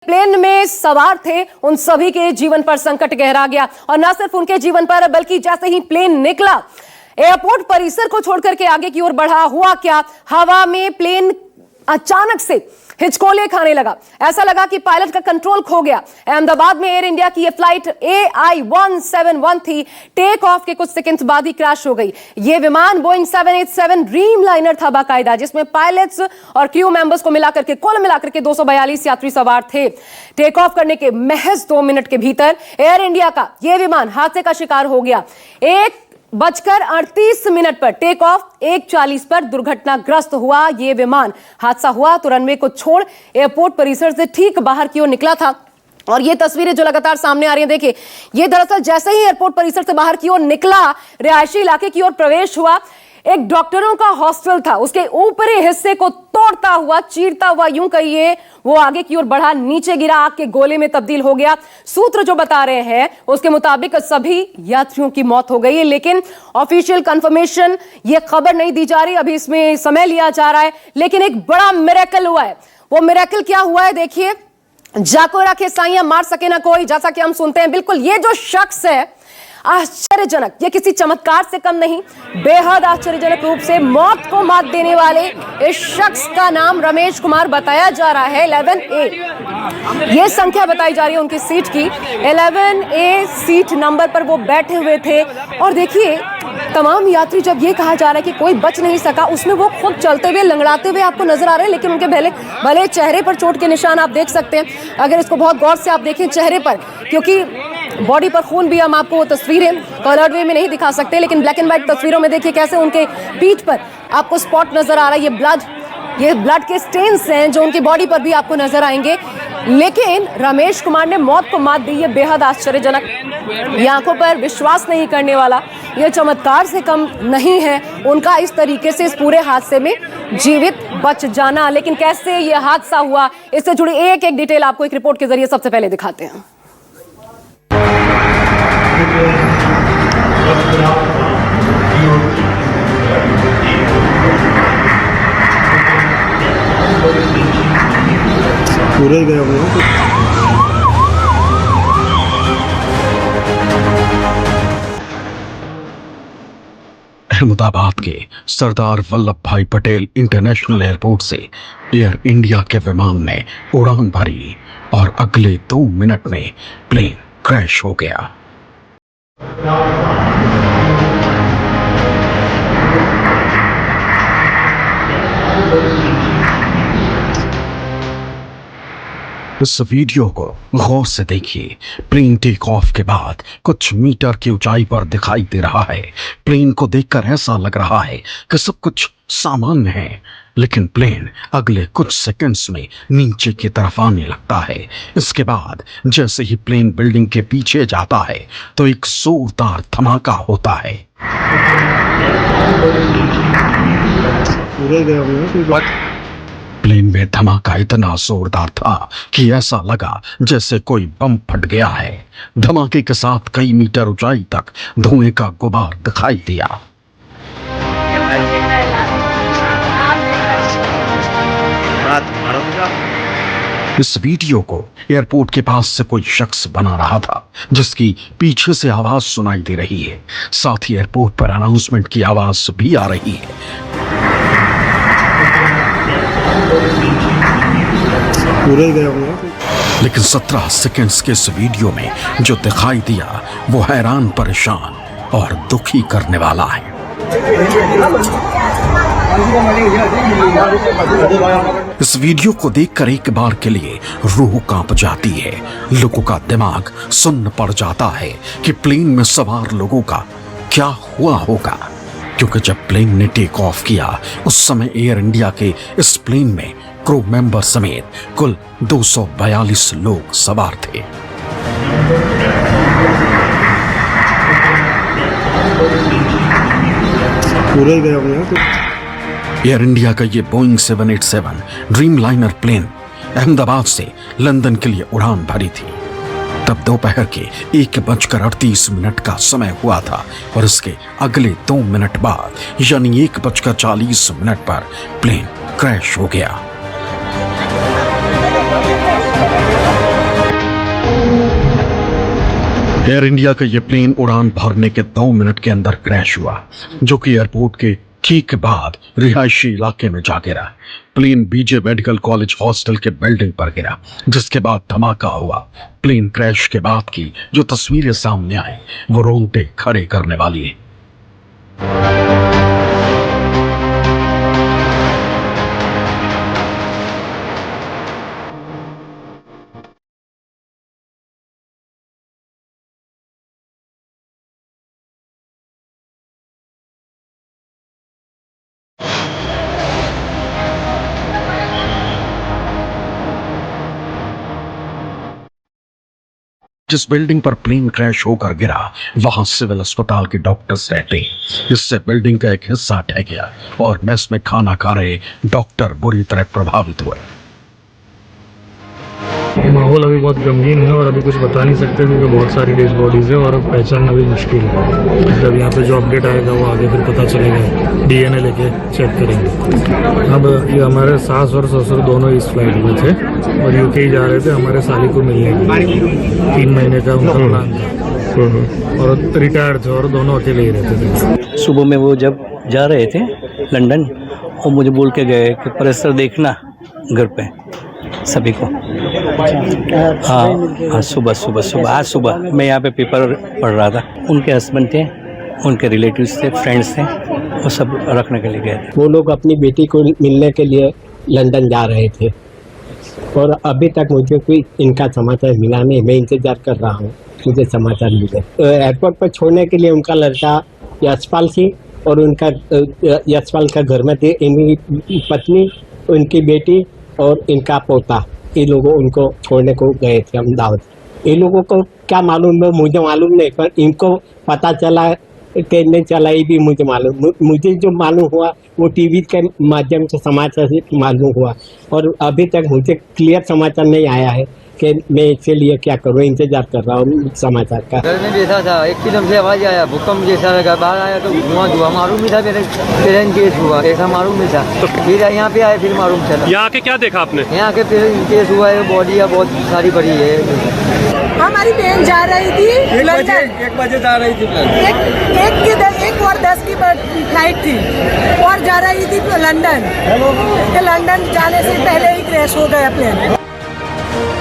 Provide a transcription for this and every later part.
Plane में सवार थे उन सभी के जीवन पर संकट गहरा गया। और न सिर्फ उनके जीवन पर बल्कि जैसे ही प्लेन निकला एयरपोर्ट परिसर को छोड़कर के आगे की ओर बढ़ा, हुआ क्या, हवा में प्लेन अचानक से हिचकोले खाने लगा। ऐसा लगा कि पायलट का कंट्रोल खो गया। अहमदाबाद में एयर इंडिया की यह फ्लाइट AI-171 थी। टेक ऑफ के कुछ सेकंड्स बाद ही क्रैश हो गई। यह विमान बोइंग 787 ड्रीम लाइनर था बाकायदा, जिसमें पायलट्स और क्रू मेंबर्स को मिलाकर के कुल मिलाकर के 242 यात्री सवार थे। टेक ऑफ करने के महज 2 मिनट के भीतर एयर इंडिया का यह विमान हादसे का शिकार हो गया। 1:38 पर टेक ऑफ, 1:40 पर दुर्घटनाग्रस्त हुआ यह विमान। हादसा हुआ तो रनवे को छोड़ एयरपोर्ट परिसर से ठीक बाहर की ओर निकला था। और ये तस्वीरें जो लगातार सामने आ रही हैं, देखिए, ये दरअसल जैसे ही एयरपोर्ट परिसर से बाहर की ओर निकला, रिहायशी इलाके की ओर प्रवेश हुआ, एक डॉक्टरों का हॉस्टल था, उसके ऊपरी हिस्से को तोड़ता हुआ, चीरता हुआ, यूं कहिए, वो आगे की ओर बढ़ा, नीचे गिरा, आग के गोले में तब्दील हो गया। सूत्र जो बता रहे हैं उसके मुताबिक सभी यात्रियों की मौत हो गई है, लेकिन ऑफिशियल कंफर्मेशन ये खबर नहीं दी जा रही, अभी इसमें समय लिया जा रहा है। लेकिन एक बड़ा मिरेकल हुआ है। वो मिरेकल क्या हुआ है, देखिए, जाको रखे साइयां मार सके ना कोई, जैसा कि हम सुनते हैं। बिल्कुल ये जो शख्स है, आश्चर्यजनक, ये किसी चमत्कार से कम नहीं, बेहद आश्चर्यजनक रूप से मौत को मात देने वाले इस शख्स का नाम रमेश कुमार बताया जा रहा है। 11A ये संख्या बताई जा रही है उनकी सीट की। 11A सीट नंबर पर वो बैठे हुए थे। और देखिए, तमाम यात्री, जब ये कहा जा रहा है कि कोई बच नहीं सका, उसमें वो खुद चलते हुए, लंगड़ाते हुए आपको नजर आ रहे हैं, लेकिन उनके भले चेहरे पर चोट के निशान आप देख सकते हैं, अगर इसको बहुत गौर से आप देखें चेहरे पर, क्योंकि बॉडी पर खून भी, हम आपको वो तस्वीरें कलर्ड वे में नहीं दिखा सकते, लेकिन ब्लैक एंड व्हाइट तस्वीरों में देखिए कैसे उनके पीठ पर आपको स्पॉट नजर आ रहा है। ये ब्लड के स्टेन्स हैं जो उनकी बॉडी पर भी आपको नजर आएंगे। लेकिन रमेश कुमार ने मौत को मात दी, ये बेहद आश्चर्यजनक, ये आंखों पर विश्वास नहीं करने वाला, ये चमत्कार से कम नहीं है उनका इस तरीके से इस पूरे हादसे में जीवित बच जाना। लेकिन कैसे ये हादसा हुआ, इससे जुड़ी एक एक डिटेल आपको एक रिपोर्ट के जरिए सबसे पहले दिखाते हैं। पूरे गए हुए अहमदाबाद के सरदार वल्लभ भाई पटेल इंटरनेशनल एयरपोर्ट से एयर इंडिया के विमान ने उड़ान भरी और अगले 2 मिनट में प्लेन क्रैश हो गया। इस वीडियो को गौर से देखिए। प्लेन टेक ऑफ के बाद कुछ मीटर की ऊंचाई पर दिखाई दे रहा है। प्लेन को देखकर ऐसा लग रहा है कि सब कुछ सामान्य है, लेकिन प्लेन अगले कुछ सेकंड्स में नीचे की तरफ आने लगता है। इसके बाद जैसे ही प्लेन बिल्डिंग के पीछे जाता है तो एक जोरदार धमाका होता है। पूरे गए हुए प्लेन में धमाका इतना जोरदार था कि ऐसा लगा जैसे कोई बम फट गया है। धमाके के साथ कई मीटर ऊंचाई तक धुएं का गुबार दिखाई दिया। इस वीडियो को एयरपोर्ट के पास से कोई शख्स बना रहा था, जिसकी पीछे से आवाज सुनाई दे रही है। साथ ही एयरपोर्ट पर अनाउंसमेंट की आवाज भी आ रही है। पूरे गए हुए लेकिन 17 सेकंड्स के इस वीडियो में जो दिखाई दिया वो हैरान, परेशान और दुखी करने वाला है। इस वीडियो को देखकर एक बार के लिए रूह कांप जाती है। लोगों का दिमाग सुन्न पड़ जाता है कि प्लेन में सवार लोगों का क्या हुआ होगा, क्योंकि जब प्लेन ने टेक ऑफ किया उस समय एयर इंडिया के इस प्लेन में क्रू मेंबर समेत कुल 242 लोग सवार थे। पूरे गए हुए एयर इंडिया का ये Boeing 787 Dreamliner plane Ahmedabad से लंदन के लिए उड़ान भरी थी। तब दोपहर के 1:38 का समय हुआ था और इसके अगले 2 मिनट बाद यानी 1:40 पर प्लेन क्रैश हो गया। एयर इंडिया का ये प्लेन उड़ान भरने के 2 मिनट के अंदर क्रैश हुआ, जो कि एयरपोर्ट के ठीक बाद रिहायशी इलाके में जा गिरा। Plane BJ medical college hostel के बिल्डिंग पर गिरा, जिसके बाद धमाका हुआ। प्लेन क्रैश के बाद की जो तस्वीरें सामने आई वो रोंगटे खड़े करने वाली है। जिस बिल्डिंग पर प्लेन क्रैश होकर गिरा वहां सिविल अस्पताल के डॉक्टर्स रहते हैं। इससे बिल्डिंग का एक हिस्सा ढह गया और मेस में खाना खा रहे डॉक्टर बुरी तरह प्रभावित हुए। माहौल अभी बहुत गमगीन है और अभी कुछ बता नहीं सकते क्योंकि बहुत सारी डेड बॉडीज़ है और पहचानना भी मुश्किल है। जब यहाँ पे जो अपडेट आएगा वो आगे फिर पता चलेगा, डीएनए लेके चेक करेंगे। अब ये हमारे सास और ससुर दोनों इस फ्लाइट में थे और यूके ही जा रहे थे हमारे साली को मिलने के लिए। 3 महीने का उनका प्लान था और रिटायर्ड थे और दोनों अकेले ही रहते थे। सुबह में वो जब जा रहे थे लंदन और मुझे बोल के गए कि परिसर देखना घर पे सभी को। हाँ सुबह आज सुबह मैं यहाँ पे पेपर पढ़ रहा था। उनके हस्बैंड थे, उनके रिलेटिव्स थे, फ्रेंड्स थे, वो सब रखने के लिए गए थे। वो लोग अपनी बेटी को मिलने के लिए लंदन जा रहे थे और अभी तक मुझे कोई इनका समाचार मिला नहीं। मैं इंतजार कर रहा हूँ मुझे समाचार मिले। एयरपोर्ट पर छोड़ने के लिए उनका लड़का यशपाल थी और उनका यशपाल का घर में थे इनकी पत्नी, उनकी बेटी और इनका पोता। ये लोगों उनको छोड़ने को गए थे अहमदाबाद। ये लोगों को क्या मालूम है मुझे मालूम नहीं, पर इनको पता चला कि नहीं चला ये भी मुझे मालूम। मुझे जो मालूम हुआ वो टीवी के माध्यम से समाचार से मालूम हुआ और अभी तक मुझे क्लियर समाचार नहीं आया है कि मैं इसके लिए क्या करूँ। इंतजार कर रहा हूँ समाचार का। घर में बैठा था, एकदम से आवाज आया, भूकंप जैसा लगा। बाहर आया तो धुआं मालूम ही था, मेरे ट्रेन केस हुआ ऐसा मालूम ही था। फिर यहाँ पे आए फिर मालूम चला। यहाँ के क्या देखा आपने? यहाँ के फिर केस हुआ है, बॉडी बहुत सारी बड़ी है। हमारी बहन जा रही थी 1 बजे जा रही थी। 1:10 की फ्लाइट थी और जा रही थी लंदन। लंदन जाने से पहले ही क्रैश हो गया प्लेन।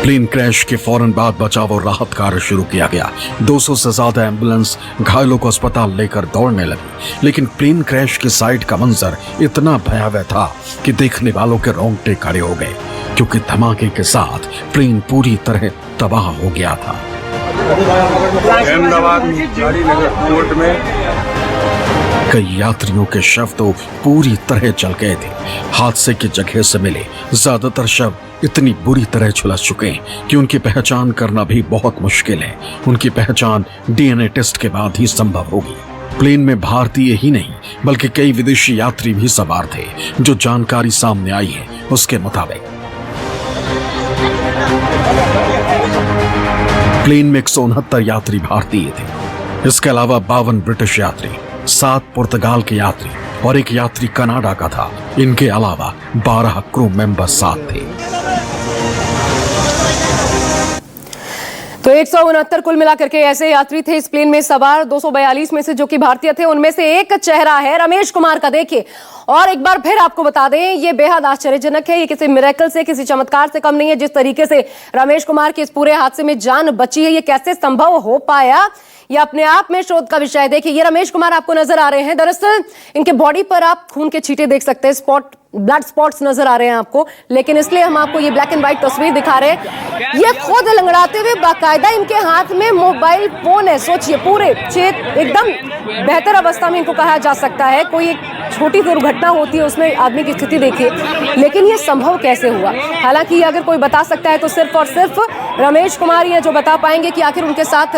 प्लेन क्रैश के फौरन बाद बचाव और राहत कार्य शुरू किया गया। 200 से ज्यादा एम्बुलेंस घायलों को अस्पताल लेकर दौड़ने लगी, लेकिन प्लेन क्रैश की साइड का मंजर इतना भयावह था कि देखने वालों के रोंगटे खड़े हो गए, क्योंकि धमाके के साथ प्लेन पूरी तरह तबाह हो गया था। अहमदाबाद पोर्ट में कई यात्रियों के शव तो पूरी तरह जल गए थे। हादसे की जगह से मिले ज्यादातर शव इतनी बुरी तरह झुलस चुके हैं कि उनकी पहचान करना भी बहुत मुश्किल है। उनकी पहचान डीएनए टेस्ट के बाद ही संभव होगी। प्लेन में भारतीय ही नहीं बल्कि कई विदेशी यात्री भी सवार थे। जो जानकारी सामने आई है उसके मुताबिक प्लेन में 169 यात्री भारतीय थे। इसके अलावा 52 ब्रिटिश यात्री, 7 पुर्तगाल के यात्री और 1 यात्री कनाडा का था। इनके अलावा 12 क्रू मेंबर साथ थे। तो 169 कुल मिलाकर के ऐसे यात्री थे इस प्लेन में सवार। 242 में से जो कि भारतीय थे उनमें से एक चेहरा है रमेश कुमार का। देखिए और एक बार फिर आपको बता दें, ये बेहद आश्चर्यजनक है। ये किसी मिरेकल से, किसी चमत्कार से कम नहीं है। जिस तरीके से रमेश कुमार के इस पूरे हादसे में जान बची है, ये कैसे संभव हो पाया, ये अपने आप में शोध का विषय है। देखिए ये रमेश कुमार आपको नजर आ रहे हैं। दरअसल इनके बॉडी पर आप खून के छींटे देख सकते हैं, ब्लड स्पॉट्स नजर आ रहे हैं आपको, लेकिन इसलिए हम आपको ये ब्लैक एंड व्हाइट तस्वीर दिखा रहे हैं। ये खुद लंगड़ाते हुए बाकायदा इनके हाथ में मोबाइल फोन है। सोचिए पूरे चेत एकदम बेहतर अवस्था में इनको कहा जा सकता है। कोई एक छोटी दुर्घटना होती है उसमें आदमी की स्थिति देखिए, लेकिन ये संभव कैसे हुआ। हालांकि अगर कोई बता सकता है तो सिर्फ और सिर्फ रमेश कुमार ये जो बता पाएंगे कि आखिर उनके साथ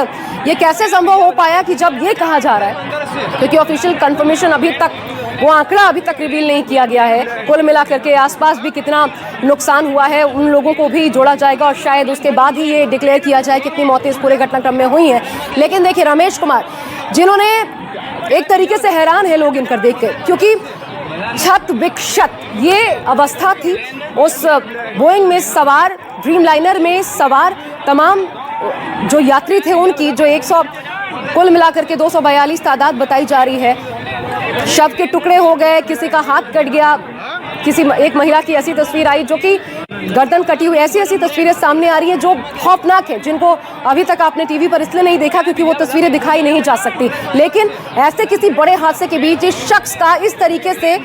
ये कैसे संभव हो पाया कि जब ये कहा जा रहा है, क्योंकि ऑफिशियल कंफर्मेशन अभी तक वो आंकड़ा अभी तक रिवील नहीं किया गया है। कुल मिलाकर के आसपास भी कितना नुकसान हुआ है उन लोगों को भी जोड़ा जाएगा और शायद उसके बाद ही ये डिक्लेयर किया जाए कितनी मौतें इस पूरे घटनाक्रम में हुई हैं। लेकिन देखिए रमेश कुमार जिन्होंने एक तरीके से हैरान है लोग इनकर देख कर, क्योंकि छत विक्षत ये अवस्था थी उस बोइंग में सवार, ड्रीम लाइनर में सवार तमाम जो यात्री थे उनकी, जो 100 कुल मिलाकर के 242 तादाद बताई जा रही है। शव के टुकड़े हो गए, किसी का हाथ कट गया, एक महिला की ऐसी तस्वीर आई जो कि गर्दन कटी हुई। ऐसी तस्वीरें सामने आ रही हैं जो खौफनाक है, जिनको अभी तक आपने टीवी पर इसलिए नहीं देखा क्योंकि वो तस्वीरें दिखाई नहीं जा सकती। लेकिन ऐसे किसी बड़े हादसे के बीच इस शख्स का इस तरीके से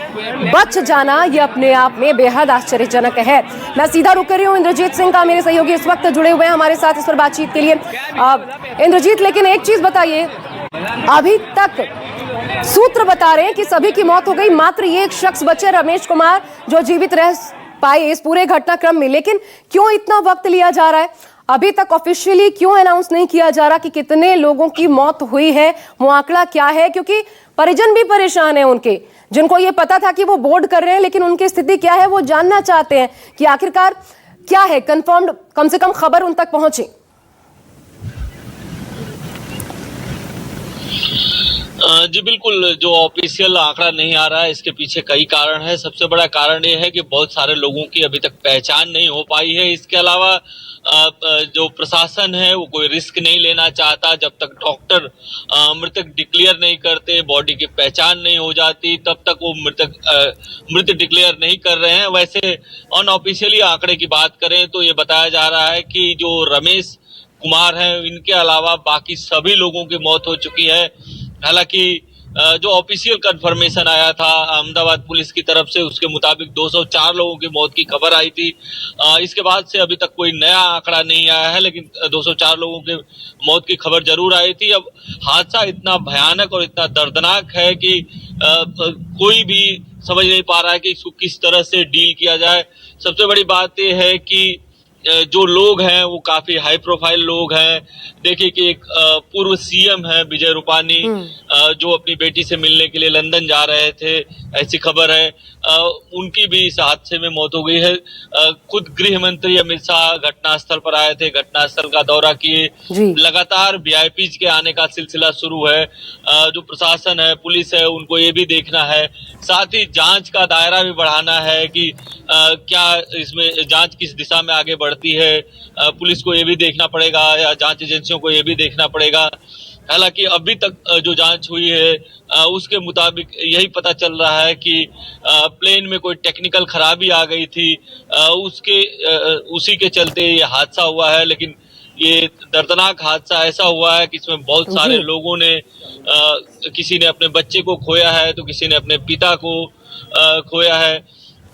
बच जाना, ये अपने आप में बेहद आश्चर्यजनक है। मैं सीधा रुक रही हूँ इंद्रजीत सिंह का, मेरे सहयोगी इस वक्त जुड़े हुए हैं हमारे साथ इस पर बातचीत के लिए। इंद्रजीत, लेकिन एक चीज बताइए, अभी तक सूत्र बता रहे हैं कि सभी की मौत हो गई, मात्र ये एक शख्स बचे रमेश कुमार जो जीवित रह पाए इस पूरे घटनाक्रम में। लेकिन क्यों इतना वक्त लिया जा रहा है? अभी तक ऑफिशियली क्यों अनाउंस नहीं किया जा रहा कि कितने लोगों की मौत हुई है, वो आंकड़ा क्या है? क्योंकि परिजन भी परेशान है उनके, जिनको ये पता था कि वो बोर्ड कर रहे हैं, लेकिन उनकी स्थिति क्या है वो जानना चाहते हैं कि आखिरकार क्या है। कंफर्म्ड कम से कम खबर उन तक पहुंचे। जी बिल्कुल, जो ऑफिशियल आंकड़ा नहीं आ रहा है इसके पीछे कई कारण है। सबसे बड़ा कारण ये है कि बहुत सारे लोगों की अभी तक पहचान नहीं हो पाई है। इसके अलावा जो प्रशासन है वो कोई रिस्क नहीं लेना चाहता। जब तक डॉक्टर मृतक डिक्लेयर नहीं करते, बॉडी की पहचान नहीं हो जाती, तब तक वो मृत डिक्लेयर नहीं कर रहे हैं। वैसे अनऑफिशियली आंकड़े की बात करें तो ये बताया जा रहा है कि जो रमेश कुमार हैं इनके अलावा बाकी सभी लोगों की मौत हो चुकी है। हालांकि जो ऑफिशियल कंफर्मेशन आया था अहमदाबाद पुलिस की तरफ से, उसके मुताबिक 204 लोगों की मौत की खबर आई थी। इसके बाद से अभी तक कोई नया आंकड़ा नहीं आया है, लेकिन 204 लोगों के मौत की खबर जरूर आई थी। अब हादसा इतना भयानक और इतना दर्दनाक है कि कोई भी समझ नहीं पा रहा है कि इसको किस तरह से डील किया जाए। सबसे बड़ी बात यह है कि जो लोग हैं वो काफी हाई प्रोफाइल लोग हैं। देखिए कि एक पूर्व सीएम है विजय रूपानी, जो अपनी बेटी से मिलने के लिए लंदन जा रहे थे, ऐसी खबर है। उनकी भी इस हादसे में मौत हो गई है। खुद गृह मंत्री अमित शाह घटनास्थल पर आए थे, घटनास्थल का दौरा किए। लगातार वीआईपीज के आने का सिलसिला शुरू है। जो प्रशासन है, पुलिस है, उनको ये भी देखना है। साथ ही जांच का दायरा भी बढ़ाना है कि क्या इसमें जांच किस दिशा में आगे बढ़ती है। पुलिस को ये भी देखना पड़ेगा या जांच एजेंसियों को ये भी देखना पड़ेगा। हालांकि अभी तक जो जांच हुई है उसके मुताबिक यही पता चल रहा है कि प्लेन में कोई टेक्निकल खराबी आ गई थी, उसी के चलते ये हादसा हुआ है। लेकिन ये दर्दनाक हादसा ऐसा हुआ है कि इसमें बहुत सारे लोगों ने, किसी ने अपने बच्चे को खोया है तो किसी ने अपने पिता को खोया है।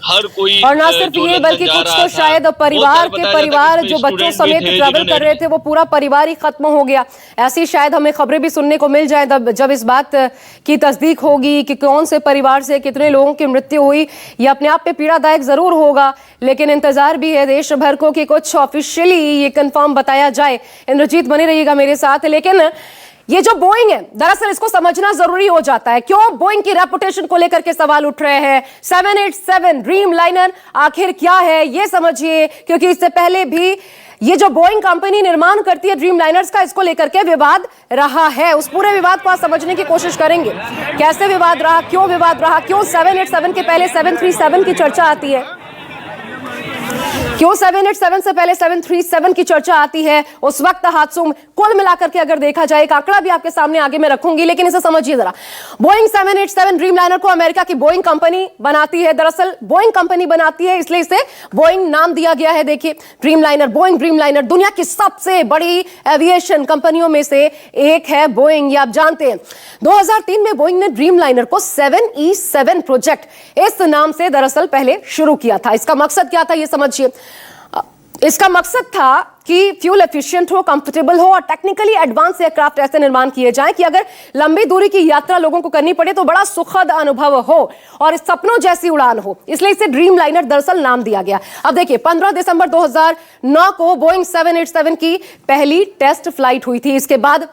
हर कोई, और ना सिर्फ ये बल्कि कुछ तो शायद परिवार जो बच्चों समेत ट्रैवल कर रहे थे वो पूरा परिवार ही खत्म हो गया। ऐसी शायद हमें खबरें भी सुनने को मिल जाए जब इस बात की तस्दीक होगी कि कौन से परिवार से कितने लोगों की मृत्यु हुई। ये अपने आप पे पीड़ादायक जरूर होगा, लेकिन इंतजार भी है देश भर को कि कुछ ऑफिशियली ये कंफर्म बताया जाए। इंद्रजीत बने रहिएगा मेरे साथ। लेकिन ये जो बोइंग है, दरअसल इसको समझना जरूरी हो जाता है। क्यों बोइंग की रेपुटेशन को लेकर के सवाल उठ रहे हैं? 787 ड्रीम लाइनर आखिर क्या है ये समझिए, क्योंकि इससे पहले भी ये जो बोइंग कंपनी निर्माण करती है ड्रीम लाइनर्स का, इसको लेकर के विवाद रहा है। उस पूरे विवाद को आज समझने की कोशिश करेंगे। कैसे विवाद रहा, क्यों विवाद रहा, क्यों 787 के पहले 737 की चर्चा आती है, क्यों 787 से पहले 737 की चर्चा आती है। उस वक्त हादसों में कुल मिलाकर के अगर देखा जाए, एक आंकड़ा भी आपके सामने आगे मैं रखूंगी, लेकिन इसे समझिए जरा। बोइंग 787 ड्रीम लाइनर को अमेरिका की बोइंग कंपनी बनाती है। दरअसल बोइंग कंपनी बनाती है, इसलिए इसे बोइंग नाम दिया गया है। देखिए dream liner, Boeing dream liner दुनिया की सबसे बड़ी एविएशन कंपनियों में से एक है बोइंग, ये आप जानते हैं। 2003 में बोइंग ने ड्रीम लाइनर को 7E7 प्रोजेक्ट इस नाम से दरअसल पहले शुरू किया था। इसका मकसद क्या था ये समझिए। इसका मकसद था कि फ्यूल एफिशिएंट हो, कंफर्टेबल हो और टेक्निकली एडवांस एयरक्राफ्ट ऐसे निर्माण किए जाएं कि अगर लंबी दूरी की यात्रा लोगों को करनी पड़े तो बड़ा सुखद अनुभव हो और सपनों जैसी उड़ान हो। इसलिए इसे ड्रीम लाइनर दरअसल नाम दिया गया। अब देखिए 15 दिसंबर 2009 को बोइंग 787 की पहली टेस्ट फ्लाइट हुई थी। इसके बाद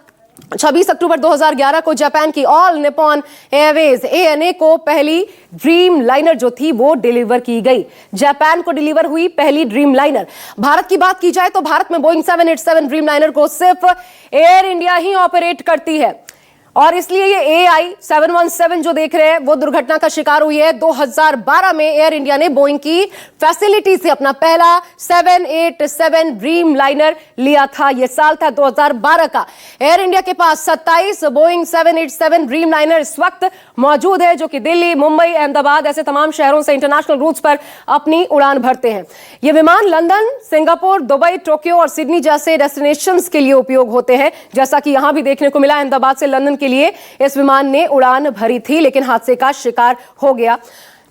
26 अक्टूबर 2011 को जापान की ऑल निप्पॉन एयरवेज ANA को पहली ड्रीम लाइनर जो थी वो डिलीवर की गई। जापान को डिलीवर हुई पहली ड्रीम लाइनर। भारत की बात की जाए तो भारत में बोइंग 787 ड्रीम लाइनर को सिर्फ एयर इंडिया ही ऑपरेट करती है। और इसलिए ये AI 717 जो देख रहे हैं वो दुर्घटना का शिकार हुई है। 2012 में एयर इंडिया ने बोइंग की फैसिलिटी से अपना पहला 787 ड्रीम लाइनर लिया था। यह साल था 2012 का। एयर इंडिया के पास 27 बोइंग 787 ड्रीम लाइनर इस वक्त मौजूद है, जो कि दिल्ली, मुंबई, अहमदाबाद ऐसे तमाम शहरों से इंटरनेशनल रूट्स पर अपनी उड़ान भरते हैं। ये विमान लंदन, सिंगापुर, दुबई, टोक्यो और सिडनी जैसे डेस्टिनेशंस के लिए उपयोग होते हैं। जैसा कि यहां भी देखने को मिला, अहमदाबाद से लंदन के लिए इस विमान ने उड़ान भरी थी, लेकिन हादसे का शिकार हो गया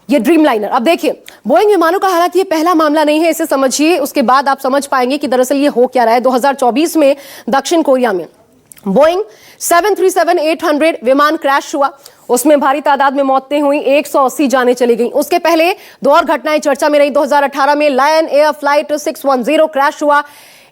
ये ड्रीम लाइनर। अब देखिए, बोइंग विमानों का हालांकि ये पहला मामला नहीं है, इसे समझिए, उसके बाद आप समझ पाएंगे कि दरअसल ये हो क्या रहा है। 2024 में दक्षिण कोरिया में बोइंग 737-800 विमान क्रैश हुआ। उसमें भारी तादाद में मौतें हुई, 180 जानें चली गई। उसके पहले दो और घटनाएं चर्चा में रही। 2018 में लायन एयर फ्लाइट 610 क्रैश हुआ,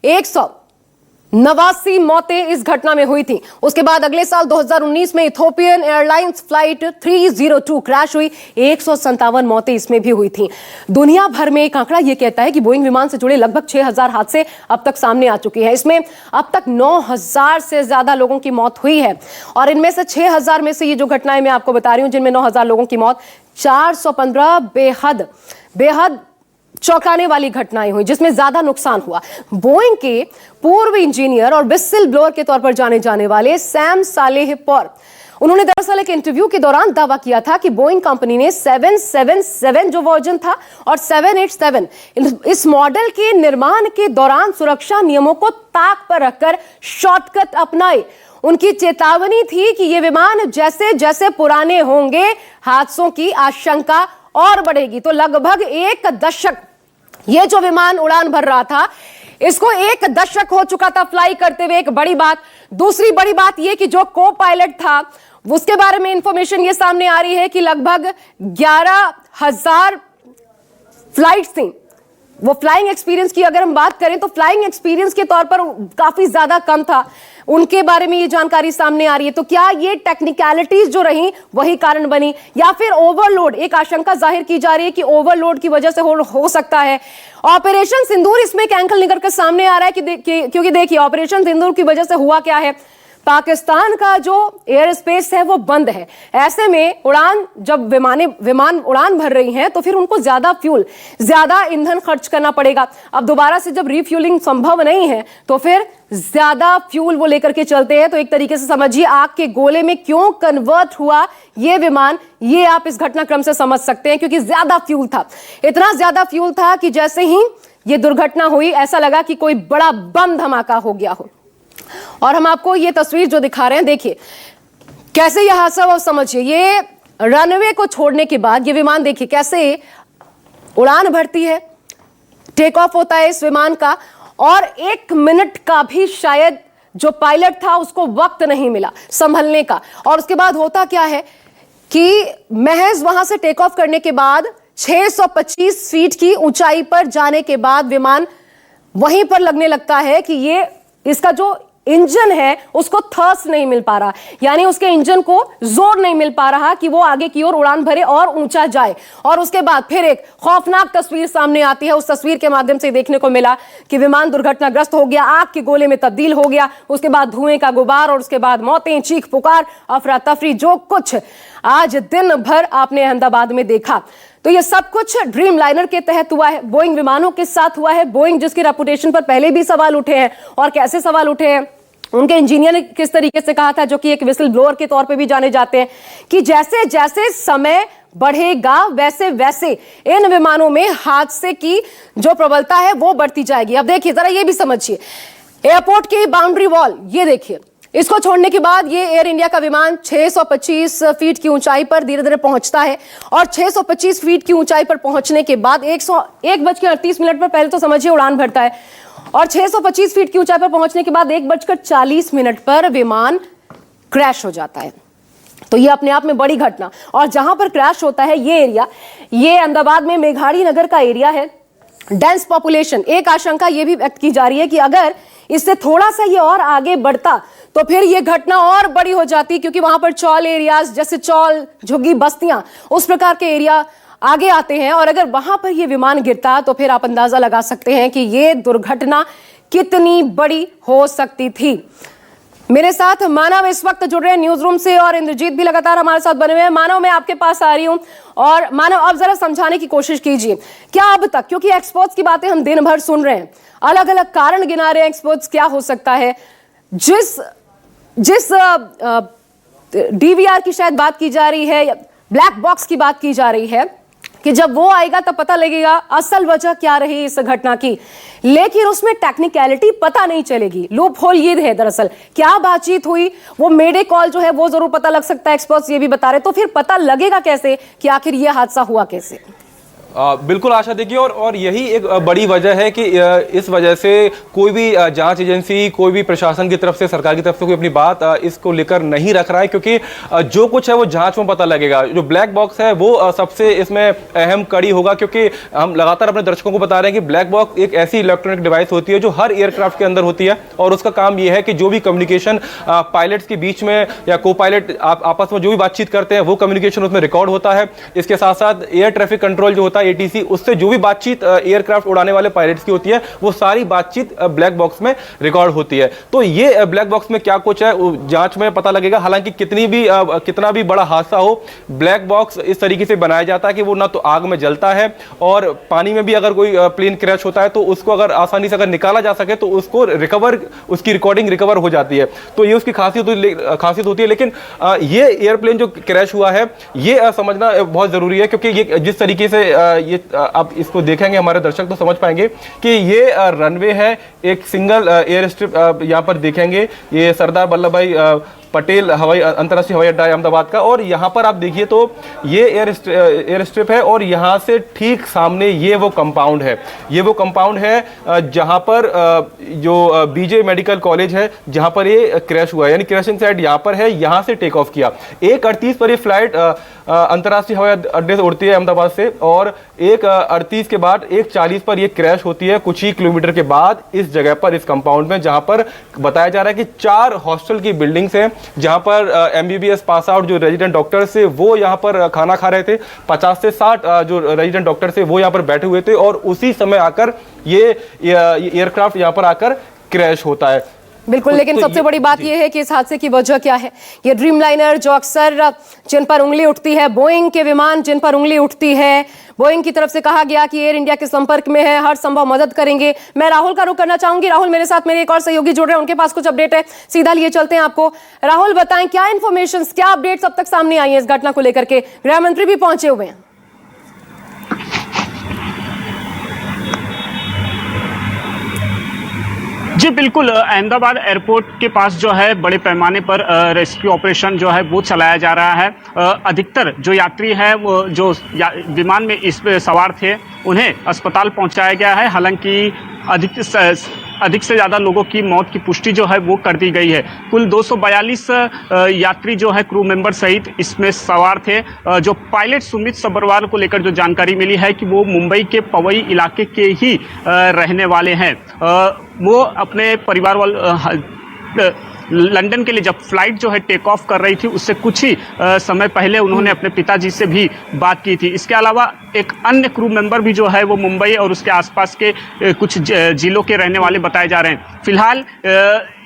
189 मौतें इस घटना में हुई थी। उसके बाद अगले साल 2019 में इथोपियन एयरलाइंस फ्लाइट 302 क्रैश हुई, 157 मौतें इसमें भी हुई थी। दुनिया भर में एक आंकड़ा यह कहता है कि बोइंग विमान से जुड़े लगभग 6000 हादसे अब तक सामने आ चुके हैं। इसमें अब तक 9000 से ज्यादा लोगों की मौत हुई है, और इनमें से 6000 में से ये जो घटनाएं मैं आपको बता रही हूं, जिनमें 9000 लोगों की मौत, 415 बेहद चौंकाने वाली घटनाएं हुई, जिसमें ज्यादा नुकसान हुआ। बोइंग के पूर्व इंजीनियर और विसिल ब्लोअर के तौर पर जाने जाने वाले सैम सालेह पौर, उन्होंने दरअसल एक इंटरव्यू के दौरान दावा किया था कि बोइंग कंपनी ने 777 जो वर्जन था और 787 इस मॉडल के निर्माण के दौरान सुरक्षा नियमों को ताक पर रखकर शॉर्टकट अपनाए। उनकी चेतावनी थी कि ये विमान जैसे जैसे पुराने होंगे, हादसों की आशंका और बढ़ेगी। तो लगभग 1 दशक ये जो विमान उड़ान भर रहा था, इसको 1 दशक हो चुका था फ्लाई करते हुए। एक बड़ी बात। दूसरी बड़ी बात यह कि जो को पायलट था, उसके बारे में इंफॉर्मेशन ये सामने आ रही है कि लगभग 11,000 फ्लाइट्स थी। वो फ्लाइंग एक्सपीरियंस की अगर हम बात करें तो फ्लाइंग एक्सपीरियंस के तौर पर काफी ज्यादा कम था। उनके बारे में ये जानकारी सामने आ रही है। तो क्या ये टेक्निकलिटीज जो रही वही कारण बनी, या फिर ओवरलोड? एक आशंका जाहिर की जा रही है कि ओवरलोड की वजह से हो सकता है। ऑपरेशन सिंदूर इसमें एक एंगल निकल कर सामने आ रहा है क्योंकि देखिए, ऑपरेशन सिंदूर की वजह से हुआ क्या है, पाकिस्तान का जो एयर स्पेस है वो बंद है। ऐसे में जब विमान उड़ान भर रही हैं तो फिर उनको ज्यादा फ्यूल, ज्यादा ईंधन खर्च करना पड़ेगा। अब दोबारा से जब रिफ्यूलिंग संभव नहीं है तो फिर ज्यादा फ्यूल वो लेकर के चलते हैं। तो एक तरीके से समझिए, आग के गोले में क्यों कन्वर्ट हुआ ये विमान, ये आप इस घटनाक्रम से समझ सकते हैं, क्योंकि ज्यादा फ्यूल था। इतना ज्यादा फ्यूल था कि जैसे ही ये दुर्घटना हुई, ऐसा लगा कि कोई बड़ा बम धमाका हो गया हो। और हम आपको ये तस्वीर जो दिखा रहे हैं, देखिए कैसे यह हादसा हुआ, समझिए। ये रनवे को छोड़ने के बाद ये विमान देखिए कैसे उड़ान भरती है, टेक ऑफ होता है इस विमान का, और 1 मिनट का भी शायद जो पायलट था उसको वक्त नहीं मिला संभलने का। और उसके बाद होता क्या है कि महज वहां से टेक ऑफ करने के बाद 625 फीट की ऊंचाई पर जाने के बाद विमान वहीं पर लगने लगता है कि ये इसका जो इंजन है उसको थर्स नहीं मिल पा रहा, यानी उसके इंजन को जोर नहीं मिल पा रहा कि वो आगे की ओर उड़ान भरे और ऊंचा जाए। और उसके बाद फिर एक खौफनाक तस्वीर सामने आती है। उस तस्वीर के माध्यम से देखने को मिला कि विमान दुर्घटनाग्रस्त हो गया, आग के गोले में तब्दील हो गया। उसके बाद धुएं का गुबार, और उसके बाद मौतें, चीख पुकार, अफरा तफरी, जो कुछ आज दिन भर आपने अहमदाबाद में देखा, तो ये सब कुछ ड्रीम लाइनर के तहत हुआ है, बोइंग विमानों के साथ हुआ है। बोइंग जिसकी रेपुटेशन पर पहले भी सवाल उठे हैं, और कैसे सवाल उठे हैं, उनके इंजीनियर ने किस तरीके से कहा था, जो कि एक विसिल ब्लोअर के तौर पे भी जाने जाते हैं, कि जैसे जैसे समय बढ़ेगा वैसे वैसे इन विमानों में हादसे की जो प्रबलता है वो बढ़ती जाएगी। अब देखिए जरा ये भी समझिए, एयरपोर्ट की बाउंड्री वॉल ये देखिए, इसको छोड़ने के बाद ये एयर इंडिया का विमान 625 फीट की ऊंचाई पर धीरे धीरे पहुंचता है, और 625 फीट की ऊंचाई पर पहुंचने के बाद 1:38 पर पहले तो समझिए उड़ान भरता है, और 625 फीट की ऊंचाई पर पहुंचने के बाद 1:40 पर विमान क्रैश हो जाता है। तो ये अपने आप में बड़ी घटना। और जहां पर क्रैश होता है ये एरिया, ये अहमदाबाद में मेघाड़ी नगर का एरिया है, डेंस पॉपुलेशन। एक आशंका ये भी व्यक्त की जा रही है कि अगर इससे थोड़ा सा ये और आगे बढ़ता तो फिर ये घटना और बड़ी हो जाती, क्योंकि वहां पर चौल एरियाज, जैसे चौल, झुग्गी बस्तियां, उस प्रकार के एरिया आगे आते हैं। और अगर वहां पर ये विमान गिरता तो फिर आप अंदाजा लगा सकते हैं कि ये दुर्घटना कितनी बड़ी हो सकती थी। मेरे साथ मानव इस वक्त जुड़ रहे हैं न्यूज रूम से और इंद्रजीत भी लगातार हमारे साथ बने हुए हैं। मानव, मैं आपके पास आ रही हूं और मानव आप जरा समझाने की कोशिश कीजिए, क्या अब तक, क्योंकि एक्सपर्ट्स की बातें हम दिन भर सुन रहे हैं, अलग अलग कारण गिना रहे हैं एक्सपर्ट्स, क्या हो सकता है जिस डीवीआर की शायद बात की जा रही है, ब्लैक बॉक्स की बात की जा रही है कि जब वो आएगा तब पता लगेगा असल वजह क्या रही इस घटना की, लेकिन उसमें टेक्निकलिटी पता नहीं चलेगी। लूप होल ये है दरअसल, क्या बातचीत हुई, वो मेडे कॉल जो है वो जरूर पता लग सकता है, एक्सपर्ट्स ये भी बता रहे, तो फिर पता लगेगा कैसे कि आखिर ये हादसा हुआ कैसे? बिल्कुल आशा, देखिए और यही एक बड़ी वजह है कि इस वजह से कोई भी जांच एजेंसी, कोई भी प्रशासन की तरफ से, सरकार की तरफ से कोई अपनी बात इसको लेकर नहीं रख रहा है, क्योंकि जो कुछ है वो जांच में पता लगेगा। जो ब्लैक बॉक्स है वो सबसे इसमें अहम कड़ी होगा, क्योंकि हम लगातार अपने दर्शकों को बता रहे हैं कि ब्लैक बॉक्स एक ऐसी इलेक्ट्रॉनिक डिवाइस होती है जो हर एयरक्राफ्ट के अंदर होती है और उसका काम यह है कि जो भी कम्युनिकेशन पायलट्स के बीच में या को पायलट आपस में जो भी बातचीत करते हैं वो कम्युनिकेशन उसमें रिकॉर्ड होता है। इसके साथ साथ एयर ट्रैफिक कंट्रोल जो होता है ATC, उससे जो भी बातचीत एयरक्राफ्ट उड़ाने वाले पायलट्स की होती है वो सारी बातचीत ब्लैक बॉक्स में रिकॉर्ड होती है। तो ये ब्लैक बॉक्स में क्या कुछ है जांच में पता लगेगा। हालांकि कितना भी बड़ा हादसा हो, ब्लैक बॉक्स इस तरीके से बनाया जाता है कि वो ना तो आग में जलता है और पानी में भी अगर कोई प्लेन क्रैश होता है तो उसको अगर आसानी से अगर निकाला जा सके तो उसको उसकी रिकॉर्डिंग रिकवर हो जाती है। तो ये उसकी खासियत होती है। लेकिन ये एयरप्लेन जो क्रैश हुआ है ये समझना बहुत जरूरी है, क्योंकि ये जिस तरीके से ये आप इसको देखेंगे हमारे दर्शक तो समझ पाएंगे कि ये रनवे है, एक सिंगल एयर स्ट्रिप यहाँ पर देखेंगे, ये सरदार वल्लभ भाई पटेल अंतर्राष्ट्रीय हवाई अड्डा है अहमदाबाद का, और यहाँ पर आप देखिए तो ये एयर स्ट्रिप है और यहाँ से ठीक सामने ये वो कंपाउंड है जहाँ पर जो BJ मेडिकल कॉलेज है जहाँ पर ये क्रैश हुआ है, यानी क्रैशिंग साइट यहाँ पर है, यहाँ से टेक ऑफ किया। 1:38 पर ये फ्लाइट अंतर्राष्ट्रीय हवाई अड्डे से उड़ती है अहमदाबाद से और 1:38 के बाद 1:40 पर ये क्रैश होती है कुछ ही किलोमीटर के बाद इस जगह पर, इस कंपाउंड में, जहाँ पर बताया जा रहा है कि 4 हॉस्टल की बिल्डिंग्स हैं जहां पर MBBS पास आउट जो रेजिडेंट डॉक्टर से वो यहां पर खाना खा रहे थे। 50 से 60 जो रेजिडेंट डॉक्टर से वो यहां पर बैठे हुए थे और उसी समय आकर ये एयरक्राफ्ट यहां पर आकर क्रैश होता है। बिल्कुल, लेकिन सबसे बड़ी बात यह है कि इस हादसे की वजह क्या है। ये ड्रीमलाइनर जो अक्सर जिन पर उंगली उठती है, बोइंग के विमान जिन पर उंगली उठती है, बोइंग की तरफ से कहा गया कि एयर इंडिया के संपर्क में है, हर संभव मदद करेंगे। मैं राहुल का रुख करना चाहूंगी। राहुल, मेरे साथ मेरे एक और सहयोगी जुड़ रहे हैं, उनके पास कुछ अपडेट है, सीधा लिए चलते हैं आपको। राहुल, बताएं क्या इन्फॉर्मेशन, क्या अपडेट्स अब तक सामने आई है इस घटना को लेकर के? गृह मंत्री भी पहुंचे हुए हैं। जी बिल्कुल, अहमदाबाद एयरपोर्ट के पास जो है बड़े पैमाने पर रेस्क्यू ऑपरेशन जो है वो चलाया जा रहा है। अधिकतर जो यात्री हैं वो जो विमान में इस पे सवार थे उन्हें अस्पताल पहुंचाया गया है। हालांकि अधिक से ज़्यादा लोगों की मौत की पुष्टि जो है वो कर दी गई है। कुल 242 यात्री जो है क्रू मेंबर सहित इसमें सवार थे। जो पायलट सुमित सब्बरवाल को लेकर जो जानकारी मिली है कि वो मुंबई के पवई इलाके के ही रहने वाले हैं। वो अपने परिवार वाले लंदन के लिए जब फ्लाइट जो है टेक ऑफ कर रही थी उससे कुछ ही समय पहले उन्होंने अपने पिताजी से भी बात की थी। इसके अलावा एक अन्य क्रू मेंबर भी जो है वो मुंबई और उसके आसपास के कुछ जिलों के रहने वाले बताए जा रहे हैं। फिलहाल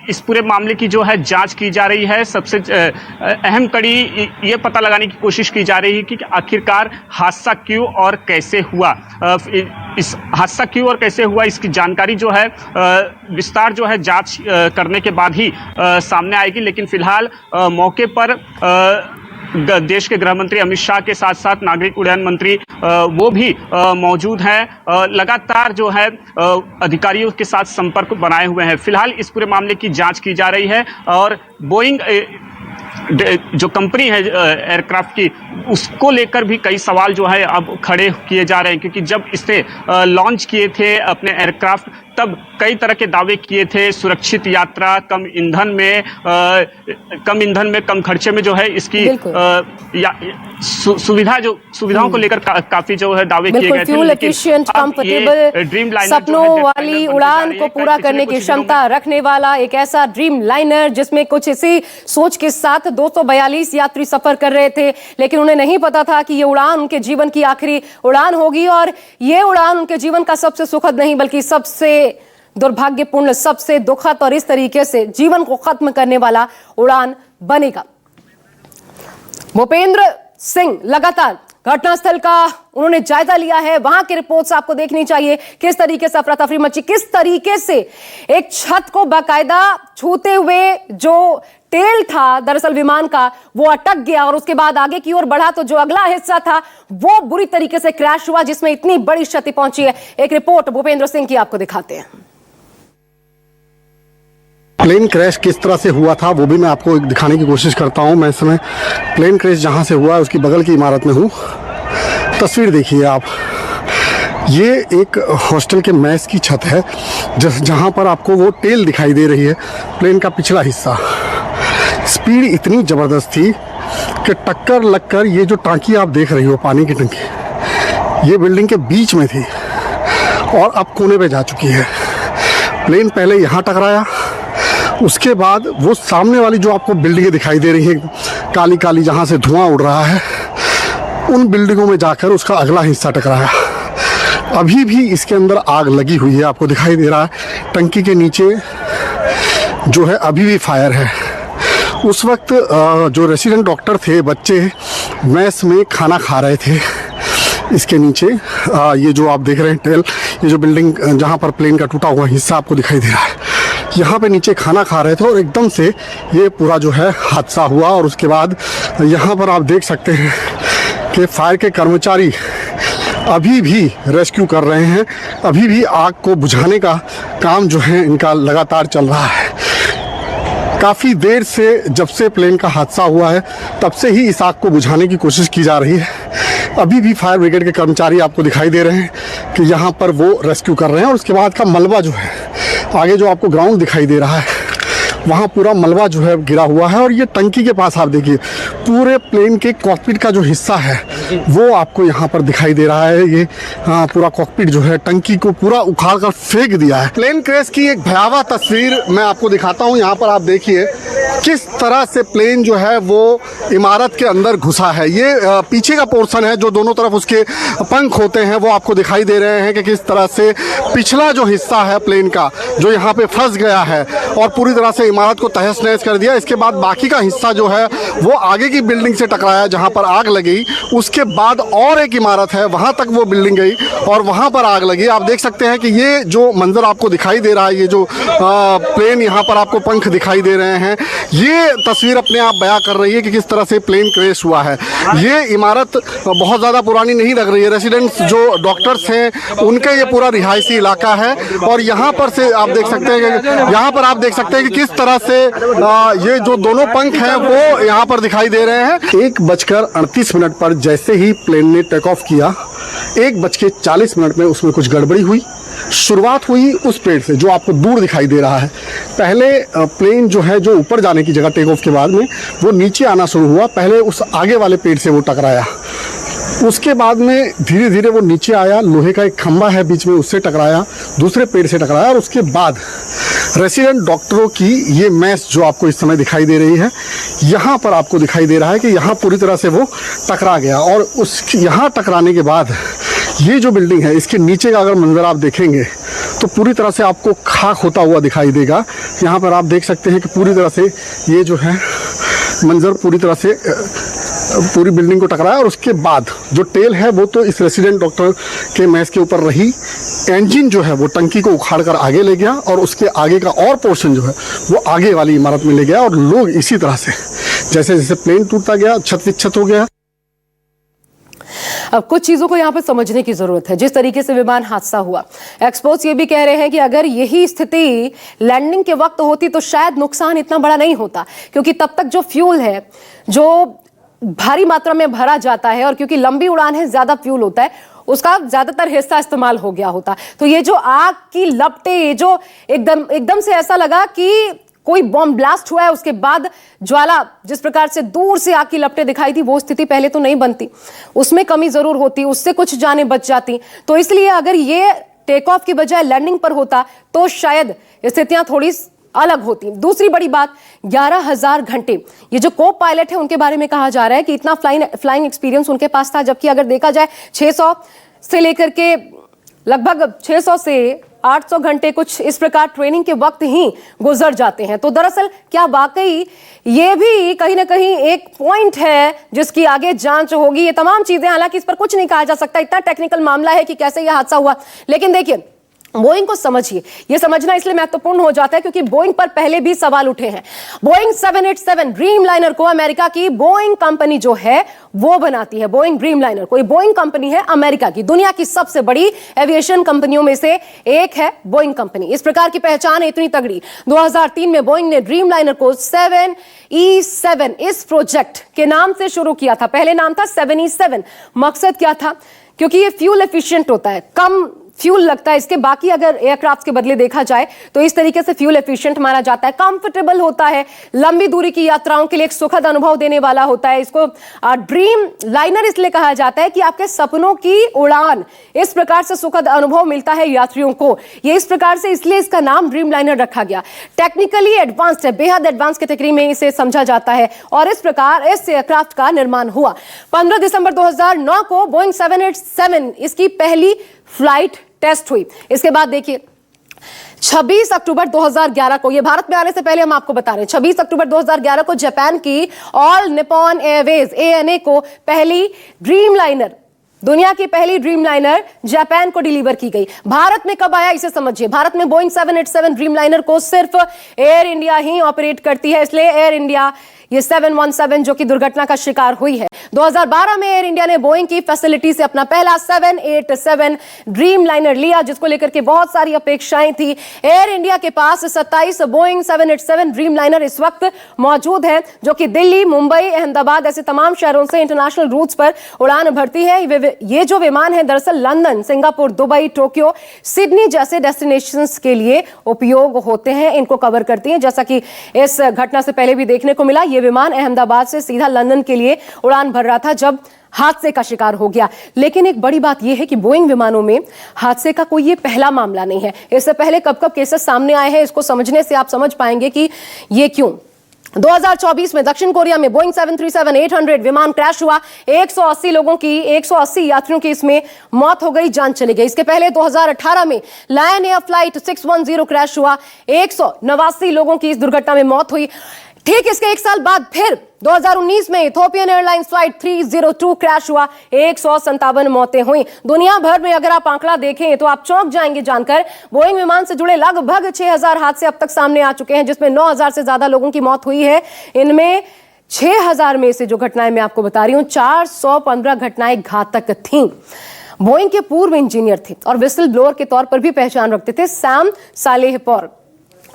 इस पूरे मामले की जो है जांच की जा रही है। सबसे अहम कड़ी ये पता लगाने की कोशिश की जा रही है कि आखिरकार हादसा क्यों और कैसे हुआ। इस हादसा क्यों और कैसे हुआ इसकी जानकारी जो है विस्तार जो है जांच करने के बाद ही सामने आएगी। लेकिन फिलहाल मौके पर देश के गृह मंत्री अमित शाह के साथ साथ नागरिक उड्डयन मंत्री वो भी मौजूद हैं। लगातार जो है अधिकारियों के साथ संपर्क बनाए हुए हैं। फिलहाल इस पूरे मामले की जांच की जा रही है और बोइंग जो कंपनी है एयरक्राफ्ट की उसको लेकर भी कई सवाल जो है अब खड़े किए जा रहे हैं, क्योंकि जब इसने लॉन्च किए थे अपने एयरक्राफ्ट तब कई तरह के दावे किए थे, सुरक्षित यात्रा, कम ईंधन में कम खर्चे में जो है इसकी सुविधाओं को लेकर काफी जो है दावे किए गए थे। फ्यूल एफिशिएंट, कंफर्टेबल, सपनों वाली उड़ान को पूरा करने की क्षमता रखने वाला एक ऐसा ड्रीम लाइनर जिसमें कुछ इसी सोच के साथ 242 यात्री सफर कर रहे थे, लेकिन उन्हें नहीं पता था कि ये उड़ान उनके जीवन की आखिरी उड़ान होगी और ये उड़ान उनके जीवन का सबसे सुखद नहीं बल्कि सबसे दुर्भाग्यपूर्ण, सबसे दुखद और इस तरीके से जीवन को खत्म करने वाला उड़ान बनेगा। भूपेंद्र सिंह लगातार घटनास्थल का उन्होंने जायजा लिया है, वहां की रिपोर्ट्स आपको देखनी चाहिए, किस तरीके से अफरा तफरी मची, किस तरीके से एक छत को बाकायदा छूते हुए जो टेल था दरअसल विमान का वो अटक गया और उसके बाद आगे की ओर बढ़ा तो जो अगला हिस्सा था वो बुरी तरीके से क्रैश हुआ, जिसमें इतनी बड़ी क्षति पहुंची है। एक रिपोर्ट भूपेंद्र सिंह की आपको दिखाते हैं। प्लेन क्रैश किस तरह से हुआ था वो भी मैं आपको दिखाने की कोशिश करता हूं। मैं इस समय प्लेन क्रैश जहां से हुआ है उसकी बगल की इमारत में हूं। तस्वीर देखिए आप, ये एक हॉस्टल के मेस की छत है जहां पर आपको वो टेल दिखाई दे रही है, प्लेन का पिछला हिस्सा। स्पीड इतनी ज़बरदस्त थी कि टक्कर लगकर ये जो टांकी आप देख रही हो, पानी की टंकी, ये बिल्डिंग के बीच में थी और अब कोने पे जा चुकी है। प्लेन पहले यहाँ टकराया, उसके बाद वो सामने वाली जो आपको बिल्डिंगें दिखाई दे रही हैं काली काली, जहाँ से धुआं उड़ रहा है, उन बिल्डिंगों में जाकर उसका अगला हिस्सा टकराया। अभी भी इसके अंदर आग लगी हुई है, आपको दिखाई दे रहा है। टंकी के नीचे जो है अभी भी फायर है। उस वक्त जो रेसिडेंट डॉक्टर थे, बच्चे मेस में खाना खा रहे थे। इसके नीचे ये जो आप देख रहे हैं टेल, ये जो बिल्डिंग जहाँ पर प्लेन का टूटा हुआ हिस्सा आपको दिखाई दे रहा है, यहाँ पे नीचे खाना खा रहे थे और एकदम से ये पूरा जो है हादसा हुआ। और उसके बाद यहाँ पर आप देख सकते हैं कि फायर के कर्मचारी अभी भी रेस्क्यू कर रहे हैं, अभी भी आग को बुझाने का काम जो है इनका लगातार चल रहा है। काफ़ी देर से, जब से प्लेन का हादसा हुआ है तब से ही इस आग को बुझाने की कोशिश की जा रही है। अभी भी फायर ब्रिगेड के कर्मचारी आपको दिखाई दे रहे हैं कि यहाँ पर वो रेस्क्यू कर रहे हैं। और उसके बाद का मलबा जो है, आगे जो आपको ग्राउंड दिखाई दे रहा है, वहाँ पूरा मलबा जो है गिरा हुआ है। और ये टंकी के पास आप देखिए, पूरे प्लेन के कॉकपिट का जो हिस्सा है वो आपको यहाँ पर दिखाई दे रहा है। ये पूरा कॉकपिट जो है टंकी को पूरा उखाड़ कर फेंक दिया है। प्लेन क्रैश की एक भयावह तस्वीर मैं आपको दिखाता हूँ। यहाँ पर आप देखिए किस तरह से प्लेन जो है वो इमारत के अंदर घुसा है। ये पीछे का पोर्शन है, जो दोनों तरफ उसके पंख होते हैं, वो आपको दिखाई दे रहे हैं कि किस तरह से पिछला जो हिस्सा है प्लेन का, जो यहाँ पे फंस गया है और पूरी तरह से इमारत को तहस नहस कर दिया। इसके बाद बाकी का हिस्सा जो है वो आगे की बिल्डिंग से टकराया जहाँ पर आग लगी। उसके बाद और एक इमारत है, वहाँ तक वो बिल्डिंग गई और वहाँ पर आग लगी। आप देख सकते हैं कि ये जो मंजर आपको दिखाई दे रहा है, ये जो प्लेन यहाँ पर आपको पंख दिखाई दे रहे हैं, ये तस्वीर अपने आप बयां कर रही है कि किस तरह से प्लेन क्रैश हुआ है। ये इमारत बहुत ज़्यादा पुरानी नहीं लग रही है। रेसिडेंट्स जो डॉक्टर्स हैं उनका ये पूरा रिहायशी इलाका है। और यहाँ पर से आप देख सकते हैं कि यहाँ पर आप देख सकते हैं कि किस तरह से ये जो दोनों पंख हैं वो यहाँ पर दिखाई दे रहे हैं। 1:38 पर जैसे ही प्लेन ने टेक ऑफ किया, 1:40 में उसमें कुछ गड़बड़ी हुई। शुरुआत हुई उस पेड़ से जो आपको दूर दिखाई दे रहा है। पहले प्लेन जो है, जो ऊपर जाने की जगह टेक ऑफ के बाद में वो नीचे आना शुरू हुआ। पहले उस आगे वाले पेड़ से वो टकराया, उसके बाद में धीरे धीरे वो नीचे आया, लोहे का एक खंभा है बीच में, उससे टकराया, दूसरे पेड़ से टकराया और उसके बाद रेसिडेंट डॉक्टरों की ये मेस जो आपको इस समय दिखाई दे रही है, यहाँ पर आपको दिखाई दे रहा है कि यहाँ पूरी तरह से वो टकरा गया। और उस यहाँ टकराने के बाद ये जो बिल्डिंग है, इसके नीचे का अगर मंजर आप देखेंगे तो पूरी तरह से आपको खाक होता हुआ दिखाई देगा। यहाँ पर आप देख सकते हैं कि पूरी तरह से ये जो है मंजर पूरी तरह से पूरी बिल्डिंग को टकराया। और उसके बाद जो टेल है वो तो इस रेसिडेंट डॉक्टर के मेस के ऊपर रही। इंजन जो है वो टंकी को उखाड़ कर आगे ले गया और उसके आगे का और पोर्शन जो है वो आगे वाली इमारत में ले गया। और लोग इसी तरह से जैसे जैसे प्लेन टूटता गया, छत विच्छत हो गया। अब कुछ चीजों को यहाँ पर समझने की जरूरत है। जिस तरीके से विमान हादसा हुआ, एक्सपर्ट्स ये भी कह रहे हैं कि अगर यही स्थिति लैंडिंग के वक्त होती तो शायद नुकसान इतना बड़ा नहीं होता, क्योंकि तब तक जो फ्यूल है जो भारी मात्रा में भरा जाता है और क्योंकि लंबी उड़ान है, ज्यादा फ्यूल होता है, उसका ज्यादातर हिस्सा इस्तेमाल हो गया होता। तो ये जो आग की लपटें, ये जो एकदम से ऐसा लगा कि कोई बॉम्ब ब्लास्ट हुआ है, उसके बाद ज्वाला जिस प्रकार से दूर से आग की लपटें दिखाई थी, वो स्थिति पहले तो नहीं बनती। उसमें कमी जरूर होती, उससे कुछ जानें बच जाती। तो इसलिए अगर ये टेक ऑफ की बजाय लैंडिंग पर होता तो शायद स्थितियां थोड़ी अलग होती। दूसरी बड़ी बात, 11,000 घंटे ये जो को पायलट है उनके बारे में कहा जा रहा है कि इतना फ्लाइंग एक्सपीरियंस उनके पास था, जबकि अगर देखा जाए 600 से लेकर के लगभग 600 से 800 घंटे कुछ इस प्रकार ट्रेनिंग के वक्त ही गुजर जाते हैं। तो दरअसल क्या वाकई ये भी कहीं ना कहीं एक पॉइंट है जिसकी आगे जांच होगी। ये तमाम चीजें, हालांकि इस पर कुछ नहीं कहा जा सकता, इतना टेक्निकल मामला है कि कैसे यह हादसा हुआ। लेकिन देखिए, बोइंग को समझिए, यह समझना इसलिए महत्वपूर्ण हो जाता है क्योंकि बोइंग पर पहले भी सवाल उठे हैं। बोइंग 787 ड्रीमलाइनर को अमेरिका की बोइंग कंपनी जो है वो बनाती है। बोइंग ड्रीमलाइनर कोई बोइंग कंपनी है अमेरिका की, दुनिया की सबसे बड़ी एविएशन कंपनियों में से एक है बोइंग कंपनी। इस प्रकार की पहचान है इतनी तगड़ी। 2003 में बोइंग ने ड्रीमलाइनर को 7E7 इस प्रोजेक्ट के नाम से शुरू किया था। पहले नाम था 7E7। मकसद क्या था? क्योंकि ये फ्यूल एफिशिएंट होता है, कम फ्यूल लगता है इसके। बाकी अगर एयरक्राफ्ट के बदले देखा जाए तो इस तरीके से फ्यूल एफिशिएंट माना जाता है, कंफर्टेबल होता है, लंबी दूरी की यात्राओं के लिए एक सुखद अनुभव देने वाला होता है। इसको ड्रीम लाइनर इसलिए कहा जाता है कि आपके सपनों की उड़ान, इस प्रकार से सुखद अनुभव मिलता है यात्रियों को। ये इस प्रकार से इसलिए इसका नाम ड्रीम लाइनर रखा गया। टेक्निकली एडवांस्ड है, बेहद एडवांस कैटेगरी में इसे समझा जाता है और इस प्रकार इस एयरक्राफ्ट का निर्माण हुआ। 15 दिसंबर 2009 को बोइंग 787 इसकी पहली फ्लाइट टेस्ट हुई। इसके बाद देखिए 26 अक्टूबर 2011 को, ये भारत में आने से पहले हम आपको बता रहे हैं, 26 अक्टूबर 2011 को जापान की ऑल निप्पॉन एयरवेज ANA को पहली ड्रीमलाइनर, दुनिया की पहली ड्रीमलाइनर जापान को डिलीवर की गई। भारत में कब आया इसे समझिए। भारत में बोइंग 787 ड्रीमलाइनर को सिर्फ एयर इंडिया ही ऑपरेट करती है, इसलिए एयर इंडिया ये 717 जो कि दुर्घटना का शिकार हुई है। 2012 में एयर इंडिया ने बोइंग की फैसिलिटी से अपना पहला 787 ड्रीमलाइनर लिया, जिसको लेकर के बहुत सारी अपेक्षाएं थी। एयर इंडिया के पास 27 बोइंग 787 ड्रीमलाइनर इस वक्त मौजूद हैं, जो कि दिल्ली, मुंबई, अहमदाबाद ऐसे तमाम शहरों से इंटरनेशनल रूट्स पर उड़ान भरती है। ये जो विमान है दरअसल London, Singapore, Dubai, Tokyo, Sydney जैसे डेस्टिनेशंस के लिए उपयोग होते हैं, इनको कवर करती हैं। जैसा कि इस घटना से पहले भी देखने को मिला, ये विमान अहमदाबाद से सीधा लंदन के लिए उड़ान भर रहा था जब हादसे का शिकार हो गया। लेकिन एक बड़ी बात यह है कि बोइंग विमानों में हादसे का कोई ये पहला मामला नहीं है। इससे पहले कब कब केसेस सामने आए हैं, इसको समझने से आप समझ पाएंगे कि ये क्यों। 2024 में दक्षिण कोरिया में बोइंग 737-800 विमान क्रैश हुआ। 180 यात्रियों की इसमें मौत हो गई, जान चली गई। इसके पहले 2018 में लायन एयर फ्लाइट 610 क्रैश हुआ। 189 लोगों की इस दुर्घटना में मौत हुई। ठीक इसके एक साल बाद फिर 2019 में इथोपियन एयरलाइंस फ्लाइट 302 क्रैश हुआ। 157 मौतें हुई। दुनिया भर में अगर आप आंकड़ा देखें तो आप चौंक जाएंगे जानकर, बोइंग विमान से जुड़े लगभग 6000 हादसे अब तक सामने आ चुके हैं, जिसमें 9000 से ज्यादा लोगों की मौत हुई है। इनमें 6000 में से जो घटनाएं मैं आपको बता रही हूं, 415 घटनाएं घातक थीं। बोइंग के पूर्व इंजीनियर थे और विसल ब्लोअर के तौर पर भी पहचान रखते थे, सैम सालेहपौर।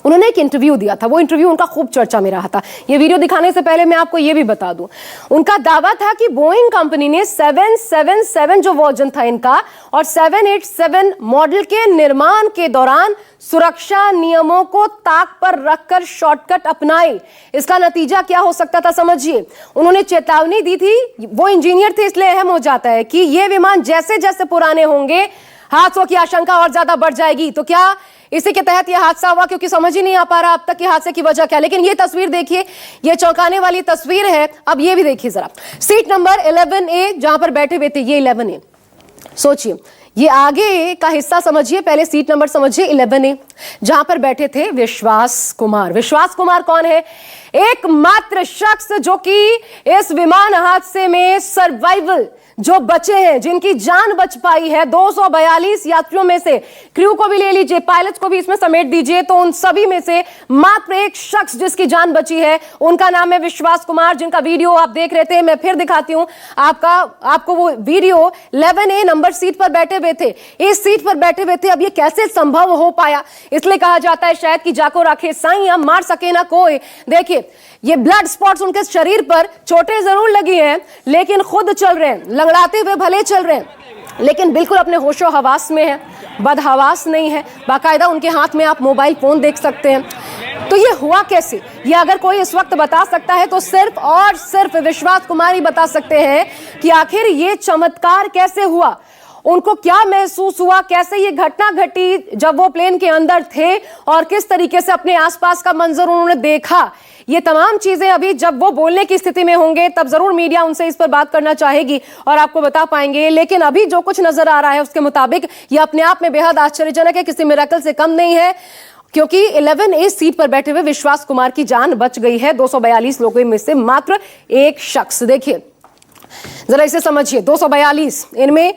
उन्होंने एक इंटरव्यू दिया था, वो इंटरव्यू उनका खूब चर्चा में रहा था। ये वीडियो दिखाने से पहले मैं आपको ये भी बता दूं, उनका दावा था कि बोइंग कंपनी ने 777 जो वर्जन था इनका और 787 मॉडल के निर्माण के दौरान सुरक्षा नियमों को ताक पर रखकर शॉर्टकट अपनाए। इसका नतीजा क्या हो सकता था समझिए। उन्होंने चेतावनी दी थी, वो इंजीनियर थे इसलिए अहम हो जाता है कि ये विमान जैसे जैसे पुराने होंगे हादसों की आशंका और ज्यादा बढ़ जाएगी। तो क्या इसी के तहत यह हादसा हुआ? क्योंकि समझ ही नहीं आ पा रहा अब तक कि हादसे की वजह क्या। लेकिन ये तस्वीर देखिए, ये चौंकाने वाली तस्वीर है। अब ये भी देखिए जरा, सीट नंबर 11A जहां पर बैठे हुए थे, ये 11A। सोचिए, ये आगे का हिस्सा समझिए, पहले सीट नंबर समझिए 11A, जहां पर बैठे थे विश्वास कुमार। विश्वास कुमार कौन है? एकमात्र शख्स जो कि इस विमान हादसे में सर्वाइवल जो बचे हैं, जिनकी जान बच पाई है। 242 यात्रियों में से, क्रू को भी ले लीजिए, पायलट को भी इसमें समेट दीजिए, तो उन सभी में से मात्र एक शख्स जिसकी जान बची है, उनका नाम है विश्वास कुमार, जिनका वीडियो आप देख रहे थे। मैं फिर दिखाती हूं आपको वो वीडियो। 11A नंबर सीट पर बैठे हुए थे, इस सीट पर बैठे हुए थे। अब ये कैसे संभव हो पाया? इसलिए कहा जाता है शायद कि जाको रखे साईं, मार सके ना कोई। देखिए, ये ब्लड स्पॉट्स उनके शरीर पर, चोटें जरूर लगी हैं लेकिन खुद चल रहे हैं, लंगड़ाते हुए भले चल रहे हैं, लेकिन बिल्कुल अपने होशो हवास में है, बदहवास नहीं है। बाकायदा उनके हाथ में आप मोबाइल फोन देख सकते हैं। तो ये हुआ कैसे? ये अगर कोई इस वक्त बता सकता है तो सिर्फ और सिर्फ विश्वास कुमार ही बता सकते हैं कि आखिर ये चमत्कार कैसे हुआ। उनको क्या महसूस हुआ, कैसे ये घटना घटी जब वो प्लेन के अंदर थे और किस तरीके से अपने आसपास का मंजर उन्होंने देखा, ये तमाम चीजें अभी जब वो बोलने की स्थिति में होंगे तब जरूर मीडिया उनसे इस पर बात करना चाहेगी और आपको बता पाएंगे। लेकिन अभी जो कुछ नजर आ रहा है उसके मुताबिक ये अपने आप में बेहद आश्चर्यजनक है, किसी मिरेकल से कम नहीं है, क्योंकि 11A सीट पर बैठे हुए विश्वास कुमार की जान बच गई है। 242 लोगों में से मात्र एक शख्स, देखिए जरा इसे समझिए, 242, इनमें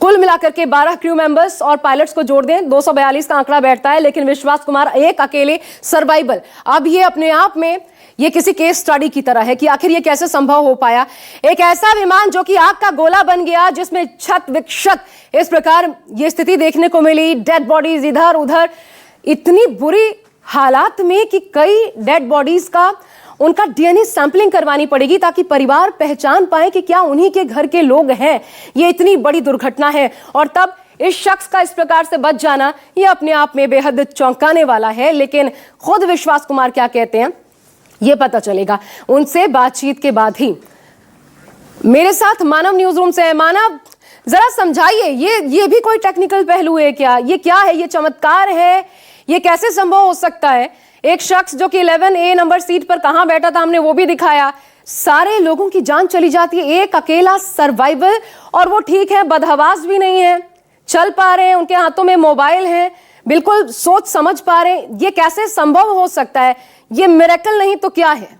कुल मिलाकर के 12 क्रू मेंबर्स और पायलट्स को जोड़ दें 242 का आंकड़ा बैठता है, लेकिन विश्वास कुमार एक अकेले सर्वाइवल। अब ये अपने आप में ये किसी केस स्टडी की तरह है कि आखिर ये कैसे संभव हो पाया। एक ऐसा विमान जो कि आग का गोला बन गया, जिसमें छत विक्षत इस प्रकार ये स्थिति देखने को मिली, डेड बॉडीज इधर उधर, इतनी बुरी हालात में कि कई डेड बॉडीज का उनका डीएनए सैंपलिंग करवानी पड़ेगी ताकि परिवार पहचान पाए कि क्या उन्हीं के घर के लोग हैं। ये इतनी बड़ी दुर्घटना है और तब इस शख्स का इस प्रकार से बच जाना ये अपने आप में बेहद चौंकाने वाला है। लेकिन खुद विश्वास कुमार क्या कहते हैं ये पता चलेगा उनसे बातचीत के बाद ही। मेरे साथ मानव न्यूज रूम से है। मानव, जरा समझाइए, ये भी कोई टेक्निकल पहलू है क्या? ये क्या है? ये चमत्कार है? ये कैसे संभव हो सकता है? एक शख्स जो कि 11A नंबर सीट पर कहां बैठा था हमने वो भी दिखाया, सारे लोगों की जान चली जाती है, एक अकेला सर्वाइवल, और वो ठीक है, बदहवास भी नहीं है, चल पा रहे हैं, उनके हाथों में मोबाइल है, बिल्कुल सोच समझ पा रहे हैं। ये कैसे संभव हो सकता है? ये मिरेकल नहीं तो क्या है?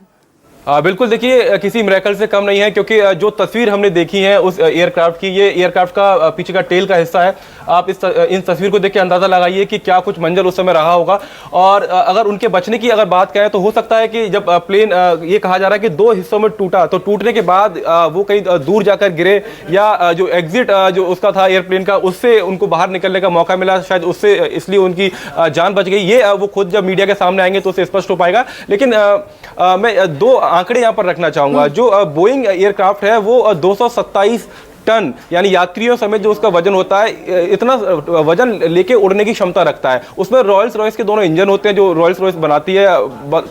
बिल्कुल, देखिए किसी मिरेकल से कम नहीं है, क्योंकि जो तस्वीर हमने देखी है उस एयरक्राफ्ट की, ये एयरक्राफ्ट का पीछे का टेल का हिस्सा है। आप इन तस्वीर को देख के अंदाज़ा लगाइए कि क्या कुछ मंजर उस समय रहा होगा। और अगर उनके बचने की अगर बात करें तो हो सकता है कि जब प्लेन, ये कहा जा रहा है कि 2 हिस्सों में टूटा, तो टूटने के बाद वो कहीं दूर जाकर गिरे, या जो एग्जिट जो उसका था एयरप्लेन का, उससे उनको बाहर निकलने का मौका मिला, शायद उससे इसलिए उनकी जान बच गई। ये वो खुद जब मीडिया के सामने आएंगे तो उससे स्पष्ट हो पाएगा। लेकिन मैं 2 आंकड़े यहां पर रखना चाहूंगा। जो बोइंग एयरक्राफ्ट है वो 227 टन, यानी यात्रियों समेत जो उसका वजन होता है, इतना वजन लेके उड़ने की क्षमता रखता है। उसमें रॉयल्स रॉयस के दोनों इंजन होते हैं जो रॉयल्स रॉयस बनाती है,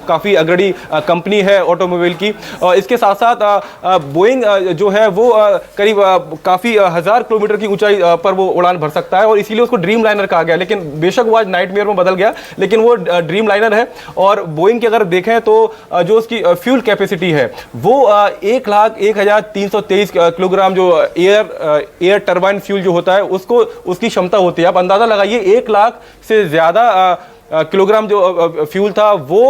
काफ़ी अग्रणी कंपनी है ऑटोमोबाइल की। और इसके साथ साथ बोइंग जो है वो करीब काफ़ी 1000 किलोमीटर की ऊंचाई पर वो उड़ान भर सकता है, और इसीलिए उसको ड्रीम लाइनर कहा गया। लेकिन बेशक वो आज नाइटमेयर में बदल गया, लेकिन वो ड्रीम लाइनर है। और बोइंग की अगर देखें तो जो उसकी फ्यूल कैपेसिटी है वो 1,01,323 किलोग्राम जो एयर टरबाइन फ्यूल जो होता है उसकी क्षमता होती है। आप अंदाजा लगाइए 1 लाख से ज्यादा किलोग्राम जो फ्यूल था वो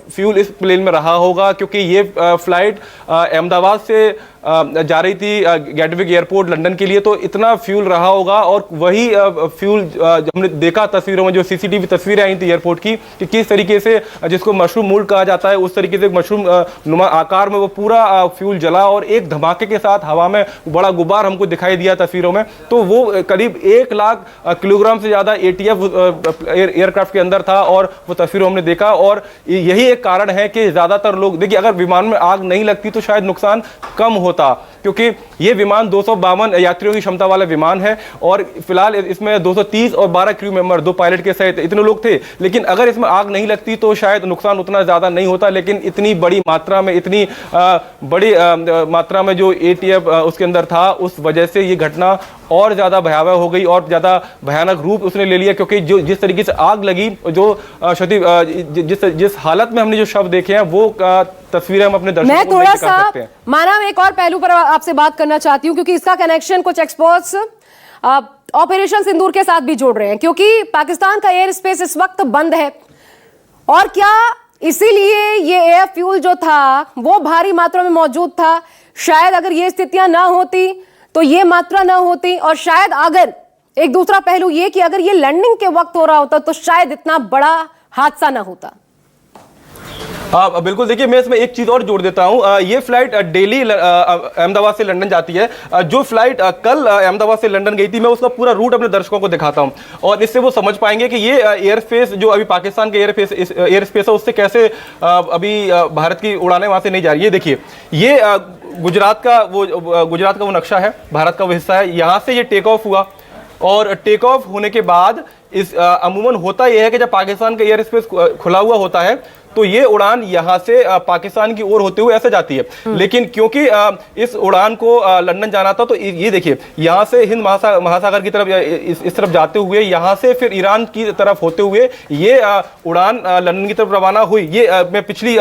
फ्यूल इस प्लेन में रहा होगा, क्योंकि ये फ्लाइट अहमदाबाद से जा रही थी गेटविक एयरपोर्ट लंदन के लिए, तो इतना फ्यूल रहा होगा। और वही फ्यूल हमने देखा तस्वीरों में, जो सीसीटीवी तस्वीरें आई थी एयरपोर्ट की, कि किस तरीके से, जिसको मशरूम मूल्ड कहा जाता है, उस तरीके से मशरूम नुमा आकार में वो पूरा फ्यूल जला और एक धमाके के साथ हवा में बड़ा गुब्बार हमको दिखाई दिया तस्वीरों में। तो वो करीब 1 लाख किलोग्राम से ज़्यादा ATF एयरक्राफ्ट के अंदर था, और वो तस्वीरों हमने देखा। और यही एक कारण है कि ज़्यादातर लोग, देखिए अगर विमान में आग नहीं लगती तो शायद नुकसान कम होता, क्योंकि ये विमान 252 यात्रियों की क्षमता वाला विमान है, और फिलहाल इसमें 230 और 12 क्रू मेंबर, 2 पायलट के सहित इतने लोग थे। लेकिन अगर इसमें आग नहीं लगती तो शायद नुकसान उतना ज़्यादा नहीं होता। लेकिन इतनी बड़ी मात्रा में, इतनी बड़ी मात्रा में जो ATF उसके अंदर था, उस वजह से ये घटना और ज़्यादा भयावह हो गई और ज़्यादा भयानक रूप उसने ले लिया। क्योंकि जो जिस तरीके से आग लगी, जो जिस हालत में हमने जो शव देखे हैं, वो तस्वीरें हम अपने दर्शकों को नहीं दिखा सकते हैं। मानव, एक और पहलू पर आपसे बात करना चाहती हूं, क्योंकि इसका कनेक्शन कुछ एक्सपर्ट्स ऑपरेशन सिंदूर के साथ भी जोड़ रहे हैं, क्योंकि पाकिस्तान का एयर स्पेस इस वक्त बंद है, और क्या इसीलिए ये एयर फ्यूल जो था वो भारी मात्रा में मौजूद था। शायद अगर ये स्थितियां ना होती तो ये मात्रा ना होती, और शायद अगर एक दूसरा पहलू ये कि अगर ये लैंडिंग के वक्त हो रहा होता तो शायद इतना बड़ा हादसा ना होता। बिल्कुल, देखिए मैं इसमें एक चीज और जोड़ देता हूं। ये फ्लाइट डेली अहमदाबाद से लंदन जाती है। जो फ्लाइट कल अहमदाबाद से लंदन गई थी, मैं उसका पूरा रूट अपने दर्शकों को दिखाता हूं, और इससे वो समझ पाएंगे कि ये एयर स्पेस जो अभी पाकिस्तान के एयर स्पेस है, उससे कैसे अभी भारत की उड़ानें वहां से नहीं जा रही है। देखिए ये गुजरात का वो नक्शा है, भारत का वो हिस्सा है। यहाँ से ये टेक ऑफ हुआ, और टेक ऑफ होने के बाद इस अमूमन होता यह है कि जब पाकिस्तान का एयर स्पेस खुला हुआ होता है तो ये उड़ान यहाँ से पाकिस्तान की ओर होते हुए ऐसे जाती है। लेकिन क्योंकि इस उड़ान को लंदन जाना था, तो ये देखिए यहाँ से हिंद महासागर की तरफ इस तरफ जाते हुए यहाँ से फिर ईरान की तरफ होते हुए ये उड़ान लंदन की तरफ रवाना हुई। ये मैं पिछली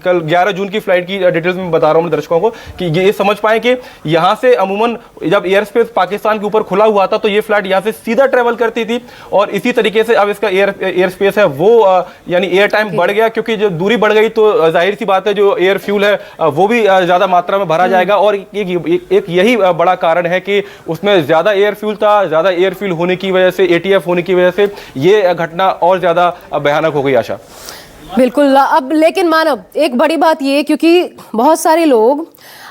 कल 11 जून की फ्लाइट की डिटेल्स में बता रहा हूँ दर्शकों को कि ये समझ पाए कि यहाँ से अमूमन जब एयर स्पेस पाकिस्तान के ऊपर खुला हुआ था तो ये फ्लाइट यहाँ से सीधा ट्रेवल करती थी, और इसी तरीके से अब इसका एयर स्पेस है वो यानी एयर टाइम बढ़ गया, क्योंकि जब दूरी बढ़ गई तो जाहिर सी बात है जो एयर फ्यूल है वो भी ज्यादा मात्रा में भरा जाएगा। और एक यही बड़ा कारण है कि उसमें ज्यादा एयर फ्यूल था, ज्यादा एयर फ्यूल होने की वजह से, एटीएफ होने की वजह से ये घटना और ज्यादा भयानक हो गई। आशा बिल्कुल। अब लेकिन मानव, एक बड़ी बात ये, क्योंकि बहुत सारे लोग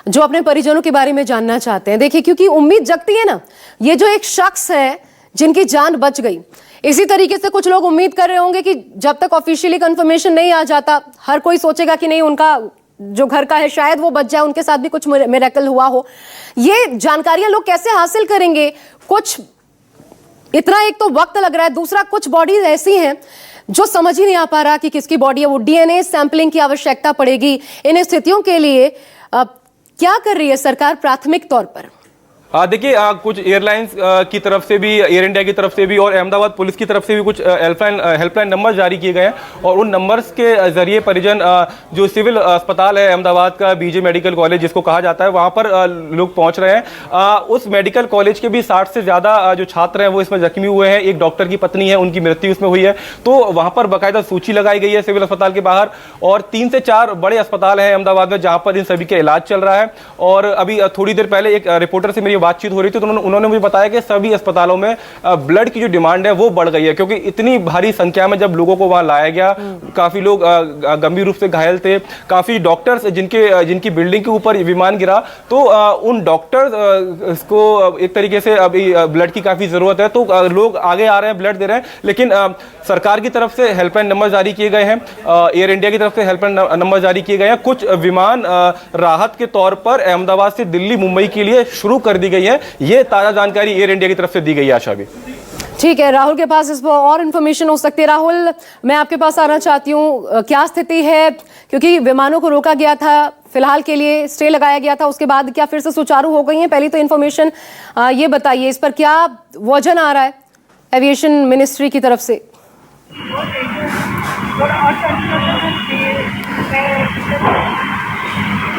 जो अपने परिजनों के बारे में जानना चाहते हैं, देखिए क्योंकि उम्मीद जगती है ना, ये जो एक शख्स है जिनकी जान बच गई, इसी तरीके से कुछ लोग उम्मीद कर रहे होंगे कि जब तक ऑफिशियली कंफर्मेशन नहीं आ जाता, हर कोई सोचेगा कि नहीं उनका जो घर का है शायद वो बच जाए, उनके साथ भी कुछ मिरेकल हुआ हो। ये जानकारियां लोग कैसे हासिल करेंगे? कुछ इतना, एक तो वक्त लग रहा है, दूसरा कुछ बॉडीज ऐसी हैं जो समझ ही नहीं आ पा रहा कि किसकी बॉडी है। वो डीएनए सैंपलिंग की आवश्यकता पड़ेगी। इन स्थितियों के लिए क्या कर रही है सरकार प्राथमिक तौर पर? देखिए कुछ एयरलाइंस की तरफ से भी, एयर इंडिया की तरफ से भी और अहमदाबाद पुलिस की तरफ से भी कुछ हेल्पलाइन नंबर जारी किए गए हैं, और उन नंबर्स के जरिए परिजन जो सिविल अस्पताल है अहमदाबाद का, बीजे मेडिकल कॉलेज जिसको कहा जाता है, वहां पर लोग पहुंच रहे हैं। उस मेडिकल कॉलेज के भी 60 से ज़्यादा जो छात्र हैं वो इसमें जख्मी हुए हैं। एक डॉक्टर की पत्नी है, उनकी मृत्यु इसमें हुई है। तो वहां पर बाकायदा सूची लगाई गई है सिविल अस्पताल के बाहर, और 3 से 4 बड़े अस्पताल हैं अहमदाबाद में जहां पर इन सभी का इलाज चल रहा है। और अभी थोड़ी देर पहले एक रिपोर्टर से मेरी बातचीत हो रही थी, तो उन्होंने मुझे बताया कि सभी अस्पतालों में ब्लड की जो डिमांड है वो बढ़ गई है, क्योंकि इतनी भारी संख्या में जब लोगों को वहां लाया गया, काफी लोग गंभीर रूप से घायल थे, काफी डॉक्टर्स जिनकी बिल्डिंग के ऊपर विमान गिरा, तो उन डॉक्टर्स को एक तरीके से अभी ब्लड की काफी जरूरत है। तो लोग आगे आ रहे हैं, ब्लड दे रहे हैं, लेकिन सरकार की तरफ से हेल्पलाइन नंबर जारी किए गए हैं, एयर इंडिया की तरफ से हेल्पलाइन नंबर जारी किए गए हैं। कुछ विमान राहत के तौर पर अहमदाबाद से दिल्ली, मुंबई के लिए शुरू कर दी गई है। ये ताजा जानकारी एयर इंडिया की तरफ से दी गई है। आशा भी ठीक है, राहुल के पास इस पर और इन्फॉर्मेशन हो सकती है। राहुल, मैं आपके पास आना चाहती हूँ, क्या स्थिति है? क्योंकि विमानों को रोका गया था, फिलहाल के लिए स्टे लगाया गया था, उसके बाद क्या फिर से सुचारू हो गई हैं? पहली तो इन्फॉर्मेशन ये बताइए, इस पर क्या वजन आ रहा है एविएशन मिनिस्ट्री की तरफ से?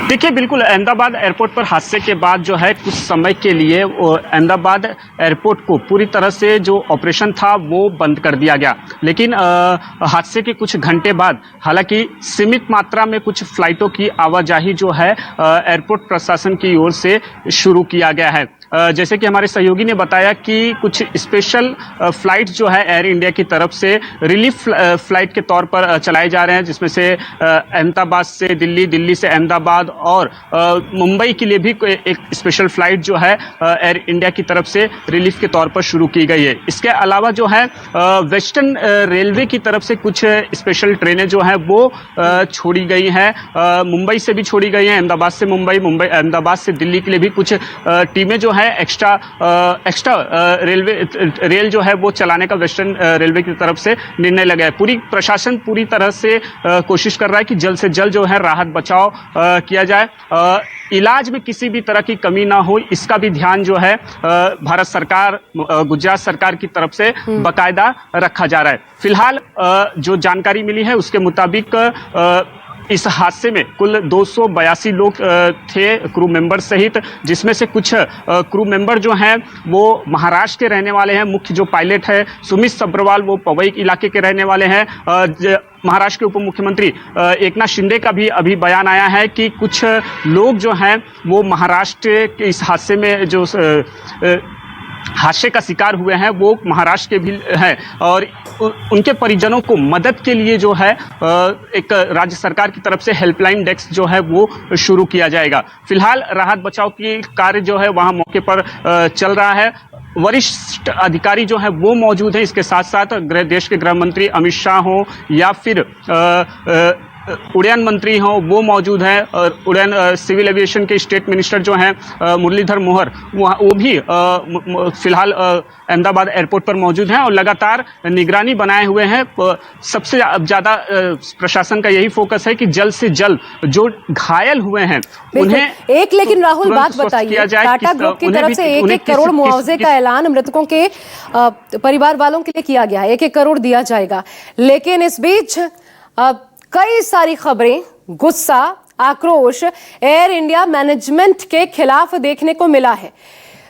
देखिए, बिल्कुल अहमदाबाद एयरपोर्ट पर हादसे के बाद जो है कुछ समय के लिए अहमदाबाद एयरपोर्ट को पूरी तरह से जो ऑपरेशन था वो बंद कर दिया गया। लेकिन हादसे के कुछ घंटे बाद हालांकि सीमित मात्रा में कुछ फ्लाइटों की आवाजाही जो है एयरपोर्ट प्रशासन की ओर से शुरू किया गया है। जैसे कि हमारे सहयोगी ने बताया कि कुछ स्पेशल फ्लाइट जो है एयर इंडिया की तरफ से रिलीफ फ्लाइट के तौर पर चलाए जा रहे हैं, जिसमें से अहमदाबाद से दिल्ली, दिल्ली से अहमदाबाद और मुंबई के लिए भी एक स्पेशल फ्लाइट जो है एयर इंडिया की तरफ से रिलीफ के तौर पर शुरू की गई है। इसके अलावा जो है वेस्टर्न रेलवे की तरफ से कुछ स्पेशल ट्रेनें जो हैं वो छोड़ी गई हैं, मुंबई से भी छोड़ी गई हैं, अहमदाबाद से मुंबई, अहमदाबाद से दिल्ली के लिए भी कुछ टीमें जो है एक्स्ट्रा रेल जो है वो चलाने का वेस्टर्न रेलवे की तरफ से निर्णय लगा है। पूरी प्रशासन पूरी तरह से कोशिश कर रहा है कि जल्द से जल्द जो है राहत बचाव किया जाए, इलाज में किसी भी तरह की कमी ना हो, इसका भी ध्यान जो है भारत सरकार, गुजरात सरकार की तरफ से बाकायदा रखा जा रहा है। फिलहाल जो जानकारी मिली है उसके मुताबिक इस हादसे में कुल 282 लोग थे क्रू मेंबर सहित, जिसमें से कुछ क्रू मेंबर जो हैं वो महाराष्ट्र के रहने वाले हैं। मुख्य जो पायलट है सुमित सब्रवाल, वो पवई इलाके के रहने वाले हैं। महाराष्ट्र के उप मुख्यमंत्री एकनाथ शिंदे का भी अभी बयान आया है कि कुछ लोग जो हैं वो महाराष्ट्र के इस हादसे में जो हादसे का शिकार हुए हैं वो महाराष्ट्र के भी हैं, और उनके परिजनों को मदद के लिए जो है एक राज्य सरकार की तरफ से हेल्पलाइन डेस्क जो है वो शुरू किया जाएगा। फिलहाल राहत बचाव की कार्य जो है वहां मौके पर चल रहा है। वरिष्ठ अधिकारी जो है वो मौजूद हैं। इसके साथ साथ देश के गृह मंत्री अमित शाह हो या फिर उड़ान मंत्री हों वो मौजूद हैं, और उड़ान सिविल एविएशन के स्टेट मिनिस्टर जो हैं मुरलीधर मोहर, वो भी फिलहाल अहमदाबाद एयरपोर्ट पर मौजूद हैं और लगातार निगरानी बनाए हुए हैं। सबसे ज़्यादा प्रशासन का यही फोकस है कि जल्द से जल्द जो घायल हुए हैं उन्हें एक, लेकिन राहुल बात बताइए, टाटा ग्रुप की तरफ से 1-1 करोड़ मुआवजे का ऐलान मृतकों के परिवार वालों के लिए किया गया है, 1-1 करोड़ दिया जाएगा, लेकिन इस बीच कई सारी खबरें, गुस्सा, आक्रोश एयर इंडिया मैनेजमेंट के खिलाफ देखने को मिला है।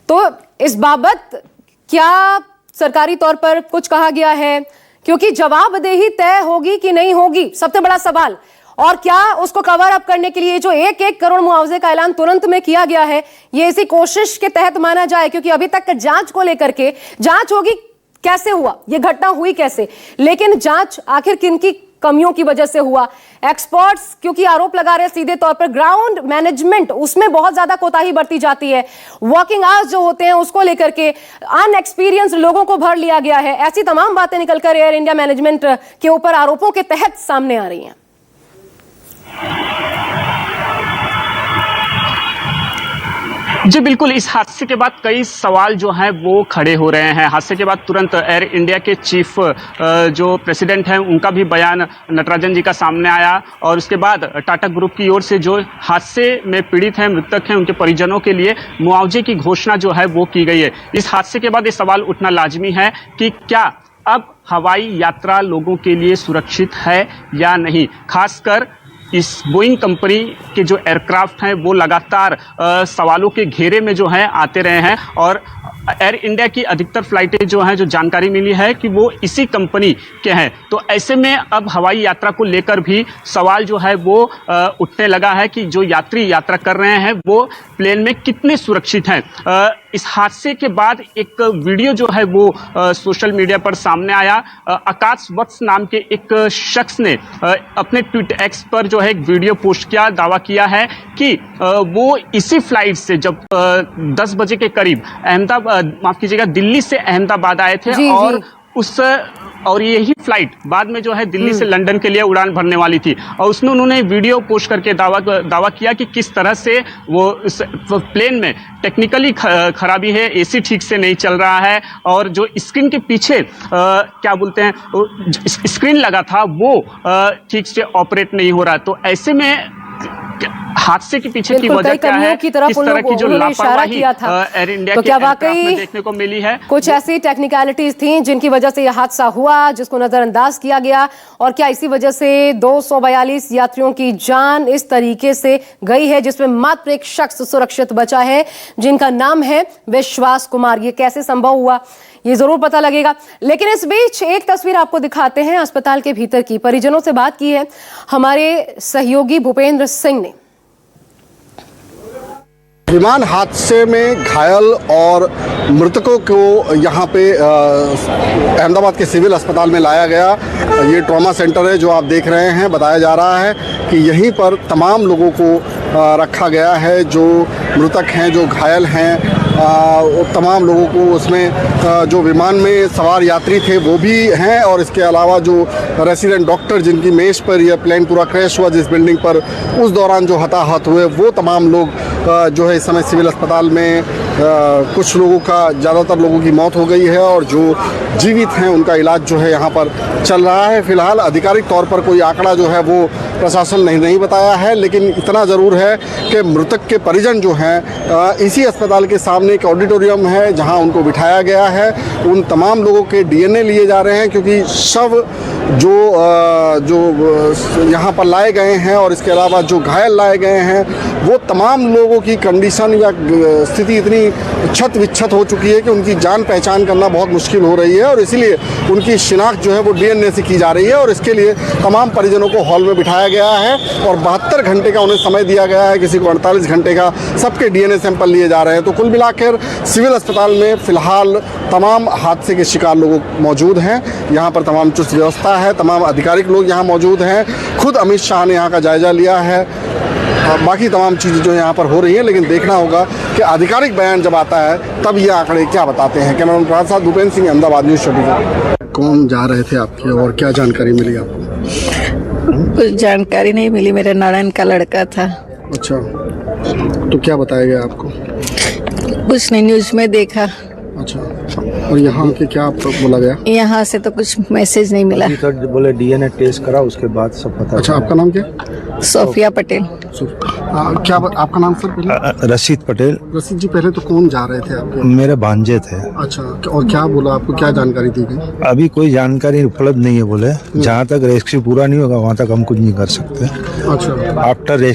तो इस बाबत क्या सरकारी तौर पर कुछ कहा गया है? क्योंकि जवाबदेही तय होगी कि नहीं होगी, सबसे बड़ा सवाल। और क्या उसको कवर अप करने के लिए जो 1-1 करोड़ मुआवजे का ऐलान तुरंत में किया गया है, ये इसी कोशिश के तहत माना जाए? क्योंकि अभी तक जांच को लेकर के जांच होगी, कैसे हुआ ये घटना, हुई कैसे, लेकिन जांच आखिर किनकी कमियों की वजह से हुआ? एक्सपर्ट्स क्योंकि आरोप लगा रहे हैं सीधे तौर पर, ग्राउंड मैनेजमेंट उसमें बहुत ज्यादा कोताही बरती जाती है, वर्किंग आवर्स जो होते हैं उसको लेकर के अनएक्सपीरियंस्ड लोगों को भर लिया गया है। ऐसी तमाम बातें निकलकर एयर इंडिया मैनेजमेंट के ऊपर आरोपों के तहत सामने आ रही हैं। जी बिल्कुल, इस हादसे के बाद कई सवाल जो हैं वो खड़े हो रहे हैं। हादसे के बाद तुरंत एयर इंडिया के चीफ जो प्रेसिडेंट हैं उनका भी बयान नटराजन जी का सामने आया, और उसके बाद टाटा ग्रुप की ओर से जो हादसे में पीड़ित हैं, मृतक हैं, उनके परिजनों के लिए मुआवजे की घोषणा जो है वो की गई है। इस हादसे के बाद ये सवाल उठना लाजमी है कि क्या अब हवाई यात्रा लोगों के लिए सुरक्षित है या नहीं। खासकर इस बोइंग कंपनी के जो एयरक्राफ्ट हैं वो लगातार सवालों के घेरे में जो हैं आते रहे हैं, और एयर इंडिया की अधिकतर फ्लाइटें जो हैं, जो जानकारी मिली है कि वो इसी कंपनी के हैं। तो ऐसे में अब हवाई यात्रा को लेकर भी सवाल जो है वो उठने लगा है कि जो यात्री यात्रा कर रहे हैं वो प्लेन में कितने सुरक्षित हैं। इस हादसे के बाद एक वीडियो जो है वो सोशल मीडिया पर सामने आया। आकाश वत्स नाम के एक शख्स ने अपने ट्वीट एक्स पर जो है एक वीडियो पोस्ट किया, दावा किया है कि वो इसी फ्लाइट से जब 10 बजे के करीब माफ कीजिएगा दिल्ली से अहमदाबाद आए थे, और यही फ्लाइट बाद में जो है दिल्ली से लंदन के लिए उड़ान भरने वाली थी। और उसमें उन्होंने वीडियो पोस्ट करके दावा किया कि किस तरह से वो इस प्लेन में टेक्निकली खराबी है, एसी ठीक से नहीं चल रहा है, और जो स्क्रीन के पीछे क्या बोलते हैं स्क्रीन लगा था वो ठीक से ऑपरेट नहीं हो रहा। तो ऐसे में हादसे के पीछे की वजह क्या है, किस तरह की जो लापरवाही एयर इंडिया तो के क्या एयरक्राफ्ट वाकई में देखने को मिली है? कुछ ऐसी टेक्निकलिटीज थी जिनकी वजह से यह हादसा हुआ, जिसको नजरअंदाज किया गया, और क्या इसी वजह से 242 यात्रियों की जान इस तरीके से गई है, जिसमें मात्र एक शख्स सुरक्षित बचा है जिनका नाम है विश्वास कुमार। ये कैसे संभव हुआ ये जरूर पता लगेगा। लेकिन इस बीच एक तस्वीर आपको दिखाते हैं अस्पताल के भीतर की। परिजनों से बात की है हमारे सहयोगी भूपेंद्र सिंह ने। विमान हादसे में घायल और मृतकों को यहाँ पे अहमदाबाद के सिविल अस्पताल में लाया गया। ये ट्रॉमा सेंटर है जो आप देख रहे हैं। बताया जा रहा है कि यहीं पर तमाम लोगों को रखा गया है, जो मृतक हैं, जो घायल हैं, तमाम लोगों को उसमें जो विमान में सवार यात्री थे वो भी हैं, और इसके अलावा जो रेसिडेंट डॉक्टर जिनकी मेज पर यह प्लेन पूरा क्रैश हुआ जिस बिल्डिंग पर, उस दौरान जो हताहत हुए वो तमाम लोग जो है इस समय सिविल अस्पताल में कुछ लोगों का, ज़्यादातर लोगों की मौत हो गई है, और जो जीवित हैं उनका इलाज जो है यहाँ पर चल रहा है। फिलहाल आधिकारिक तौर पर कोई आंकड़ा जो है वो प्रशासन ने नहीं बताया है, लेकिन इतना ज़रूर है कि मृतक के परिजन जो हैं इसी अस्पताल के सामने एक ऑडिटोरियम है जहां उनको बिठाया गया है। उन तमाम लोगों के डीएनए लिए जा रहे हैं, क्योंकि शव जो यहाँ पर लाए गए हैं और इसके अलावा जो घायल लाए गए हैं वो तमाम लोगों की कंडीशन या स्थिति इतनी छत विच्छत हो चुकी है कि उनकी जान पहचान करना बहुत मुश्किल हो रही है, और इसीलिए उनकी शिनाख्त जो है वो डीएनए से की जा रही है, और इसके लिए तमाम परिजनों को हॉल में बिठाया गया है और 72 घंटे का उन्हें समय दिया गया है, किसी को 48 घंटे का। सबके डीएनए सैंपल लिए जा रहे हैं। तो कुल मिलाकर सिविल अस्पताल में फिलहाल तमाम हादसे के शिकार लोग मौजूद हैं। यहाँ पर तमाम चुस्त व्यवस्था है, तमाम आधिकारिक लोग यहाँ मौजूद हैं। खुद अमित शाह ने यहाँ का जायजा लिया है। बाकी तमाम चीज़ें जो यहाँ पर हो रही हैं, लेकिन देखना होगा कि आधिकारिक बयान जब आता है तब ये आंकड़े क्या बताते हैं। कैमरामैन प्रभात साथ भूपेंद्र सिंह, अहमदाबाद न्यूज़ 24। कौन जा रहे थे आपके और क्या जानकारी मिली आपको? कुछ जानकारी नहीं मिली, मेरे नारायण का लड़का था। अच्छा, तो क्या बताया गया आपको? कुछ नहीं, न्यूज में देखा। अच्छा, और यहाँ के क्या आपको बोला गया? यहाँ से तो कुछ मैसेज नहीं मिला। बोले डीएनए टेस्ट करा, उसके बाद सब पता। अच्छा, आपका नाम क्या? सोफिया पटेल। क्या आपका नाम सर पहले? रशीद पटेल। रशीद जी, पहले तो कौन जा रहे थे आपके? मेरे भांजे थे। अच्छा, और क्या बोला आपको, क्या जानकारी दी गई? अभी कोई जानकारी उपलब्ध नहीं है बोले। जहाँ तक रेस्क्यू पूरा नहीं होगा वहाँ तक हम कुछ नहीं कर सकते। अच्छा, आफ्टर